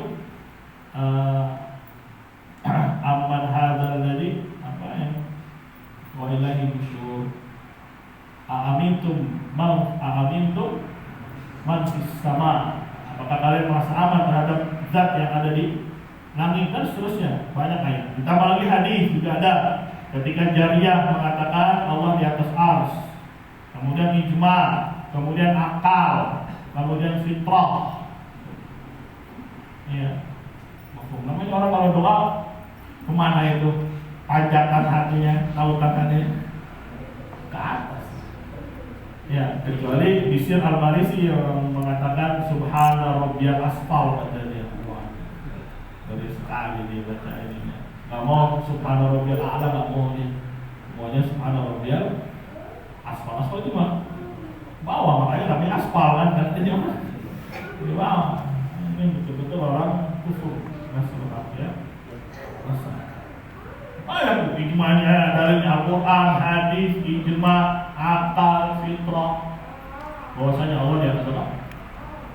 Amman hadzal ladzi apa ya? Wa ilahi nusyur. Aamintum man fis sama. Apakah kalian merasa aman terhadap zat yang ada di langit dan seterusnya? Banyak ayat. Ditambah lagi hadis juga ada. Ketika Jariyah mengatakan Allah di atas arsy, kemudian ijma, kemudian akal, kemudian fitrah. Ya, namanya orang kalau doa kemana itu? Panjatan hatinya, tautannya ke atas. Ya, kecuali Bishr Al-Marisi yang mengatakan Subhana Rabbiyal Asfal, katanya. Wah, dari sekali dia baca ini. Gak mau Subhana Rabbiyal A'la, gak mau nih. Semuanya Subhana Rabbiyal Asfal. Asfal itu mah bawah, makanya kami aspal kan, katanya mah di bawah. Ini betul-betul orang kufur. Nasrullah ya. Banyak ijma'nya dari Al-Quran, hadis, ijma', akal, fitrah. Bahwasanya Allah di atas apa?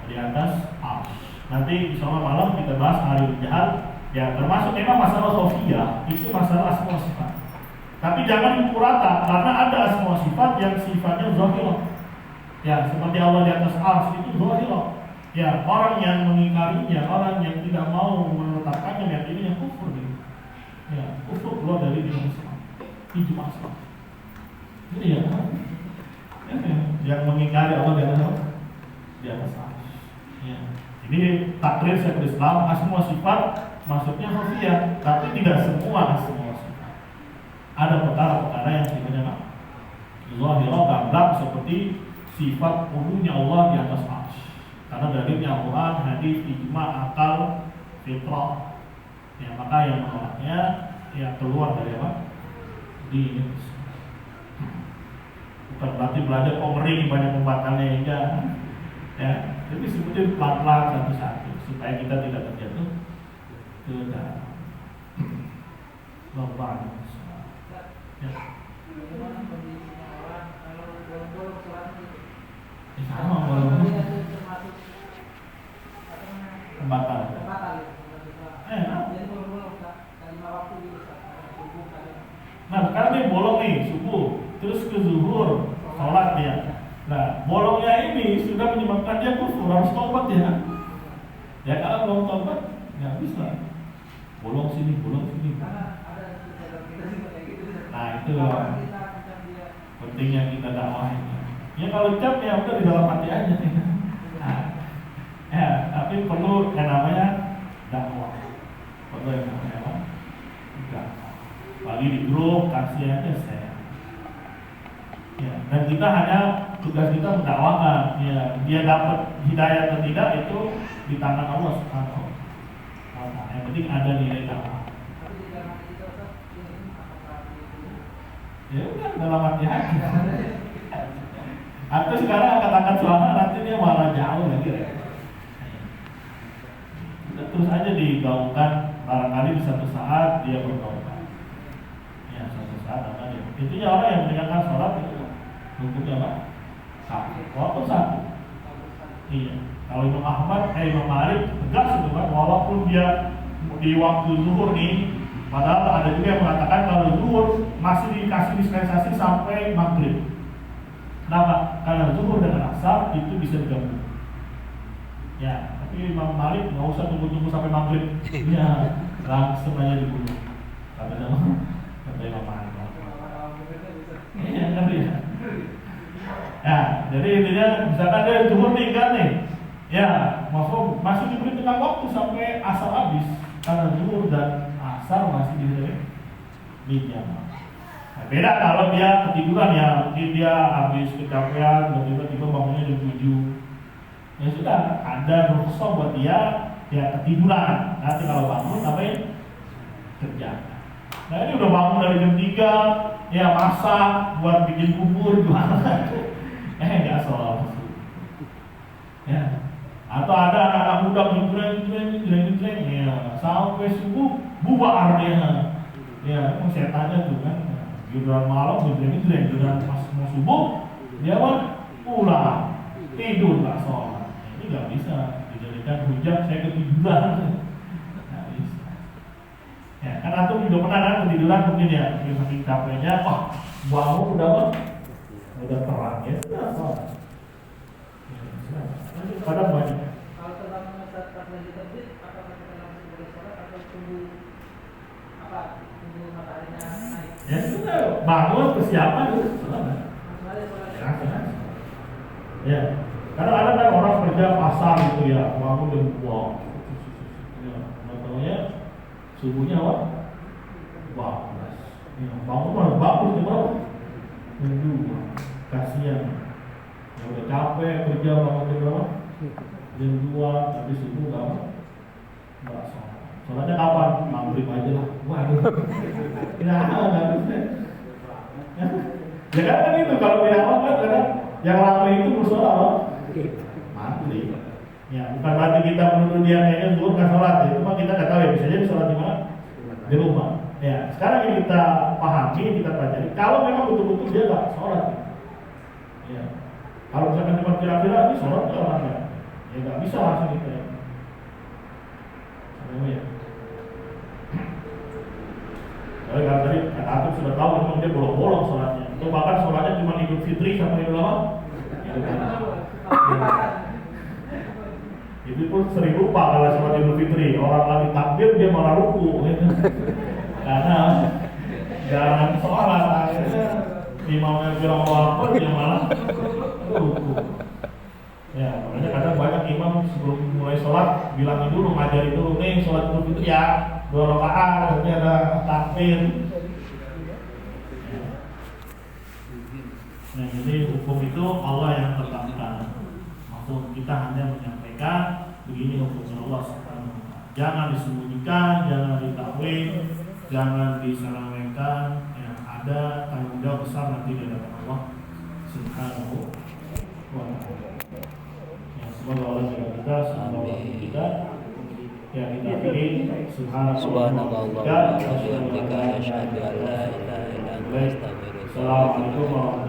Di atas arsy. Nanti insyaallah malam kita bahas hari jahal. Ya termasuk memang masalah khofiyah, itu masalah asma sifat. Tapi jangan dipukul rata, karena ada asma sifat yang sifatnya zahirah. Ya seperti Allah di atas arsy itu zahirah. Ya orang yang mengingkarinya, orang yang tidak mau menetapkannya, meyakininya kufur gitu. Ya, kufur keluar dari dinul Islam. Ijma Islam. Ini ya, yang mengingkari Allah di atas arsy. Ya. Ini takrir Syekhul Islam, asma sifat maksudnya khafiyah, tapi tidak semua asma sifat. Ada perkara-perkara yang sifatnya zahirah, gamblang seperti sifat ulunya Allah di atas arsy. Karena dalilnya Al-Quran, hadis, ijma, akal, fitrah. Ya, maka yang menolaknya ya keluar dari apa? Di bukan berarti belajar ngering banyak pembatalnya enggak. Ya, jadi sebutin pelan-pelan satu-satu supaya kita tidak terjatuh ke dalam lubang. Ya. Sama bolong pembatal. Nah sekarang dia bolong nih subuh, terus ke zuhur sholat dia. Nah bolongnya ini sudah menyebabkan dia kufur, harus tobat ya. Ya kalau belum tobat nggak bisa. Bolong sini. Nah itu pentingnya kita dakwah ini. Ya kalau cap ya udah di dalam hati aja nih. Nah, ya tapi perlu yang namanya dakwah. Perlu yang namanya apa? Dakwah. Bagi di grup kasih aja saya. Ya, dan kita hanya tugas kita mendakwakan. Ya, dia dapat hidayah atau tidak itu di tangan Allah Subhanahu wa taala. Yang penting ada nilai dakwah. Ya udah dalam hati aja. Atau sekarang angkat-angkat suara nanti dia malah jauh lagi. Terus aja digaungkan, barangkali di satu saat dia bertobat. Ya suatu saat apa dia? Intinya orang yang meninggalkan sholat itu hukumnya apa? Satu. Walaupun satu. Iya. Kalau Imam Ahmad, Imam Malik tegas itu kan, walaupun dia di waktu zuhur nih, padahal ada juga yang mengatakan kalau zuhur masih dikasih dispensasi sampai maghrib. Kenapa? Karena zuhur dengan asar itu bisa digabung. Ya, tapi Imam Malik nggak usah tunggu-tunggu sampai maghrib. Ya, langsung aja dibunuh. Kata Imam Malik. Iya, ngerti ya. Ya, jadi intinya misalkan dia zuhur tinggal nih, ya, maksud masih diberi tengah waktu sampai asar habis. Karena zuhur dan asar masih di jam. Nah, beda kalau dia ketiduran ya, mungkin dia habis kecapean dan tiba-tiba bangunnya jam 7. Ya sudah, ada rukhsah buat dia ya ketiduran. Nanti kalau bangun ngapain? Kerja. Nah ini udah bangun dari jam 3, ya masak buat bikin bubur gimana? Nggak sholat. Ya. Atau ada anak-anak muda ngejreng, ya sampai subuh bubar dia. Ya, setannya tuh kan. Giliran malam ngejreng, giliran pas mau subuh dia pulang tidur nggak sholat. Ini nggak bisa dijadikan hujah saya ketiduran. Nggak bisa. Ya, kan antum juga pernah kan ketiduran mungkin ya, saking capeknya, bangun udah terang ya, udah sholat. Padahal banyak. Kalau terbangun saat lagi terbit, apakah kita langsung boleh sholat atau tunggu mataharinya naik? Ya sudah, bangun persiapan itu sholat. Ya, kadang-kadang kan orang kerja pasar gitu ya, bangun jam 2. Ya, makanya subuhnya apa? 12. Ya, bangun bagus jam berapa? Jam 2. Kasihan. Ya udah capek kerja bangun jam berapa? Jam 2, tapi subuh enggak sholat. Sholatnya kapan? Maghrib aja lah. Waduh. Nggak bisa. Ya kan itu kalau di awal kan kadang yang ramai itu bersolat maghrib. Ya bukan berarti kita menuduh dia kayaknya zuhur nggak sholat. Itu mah kita nggak tahu ya. Bisa jadi sholat di mana? Di rumah. Ya sekarang yang kita pahami, kita pelajari. Kalau memang betul-betul dia nggak sholat. Ya. Kalau misalkan cuma kira-kira ini sholat nggak orangnya. Ya nggak bisa langsung gitu ya. Ya. Kalau tadi Atum sudah tahu memang dia bolong-bolong sholatnya. Atau bahkan sholatnya cuma Idul Fitri sama Idul apa? Itu pun sering lupa kalau sholat Idul Fitri. Orang lagi takbir dia malah ruku gitu. Karena jarang sholat. Akhirnya imamnya bilang apa dia malah ruku. Ya, makanya kadang banyak imam sebelum mulai sholat bilangin dulu, ngajarin dulu nih sholat Idul Fitri ya 2 rakaat, nanti ada takbir. Nah, jadi hukum itu Allah yang tetapkan. Maksud kita hanya menyampaikan begini hukum Allah Subhanahu wa Ta'ala. Jangan disembunyikan, jangan ditakwil, jangan diselewengkan. Yang ada tanggung jawab besar nanti di hadapan Allah Subhanahu wa Ta'ala. Ya, semoga Allah jaga kita, semoga Allah kita. Ya, kita akhiri Subhanallah wa bihamdika asyhadu an la ilaha illa anta astaghfiruka wa atubu ilaik. Assalamualaikum warahmatullahi wabarakatuh.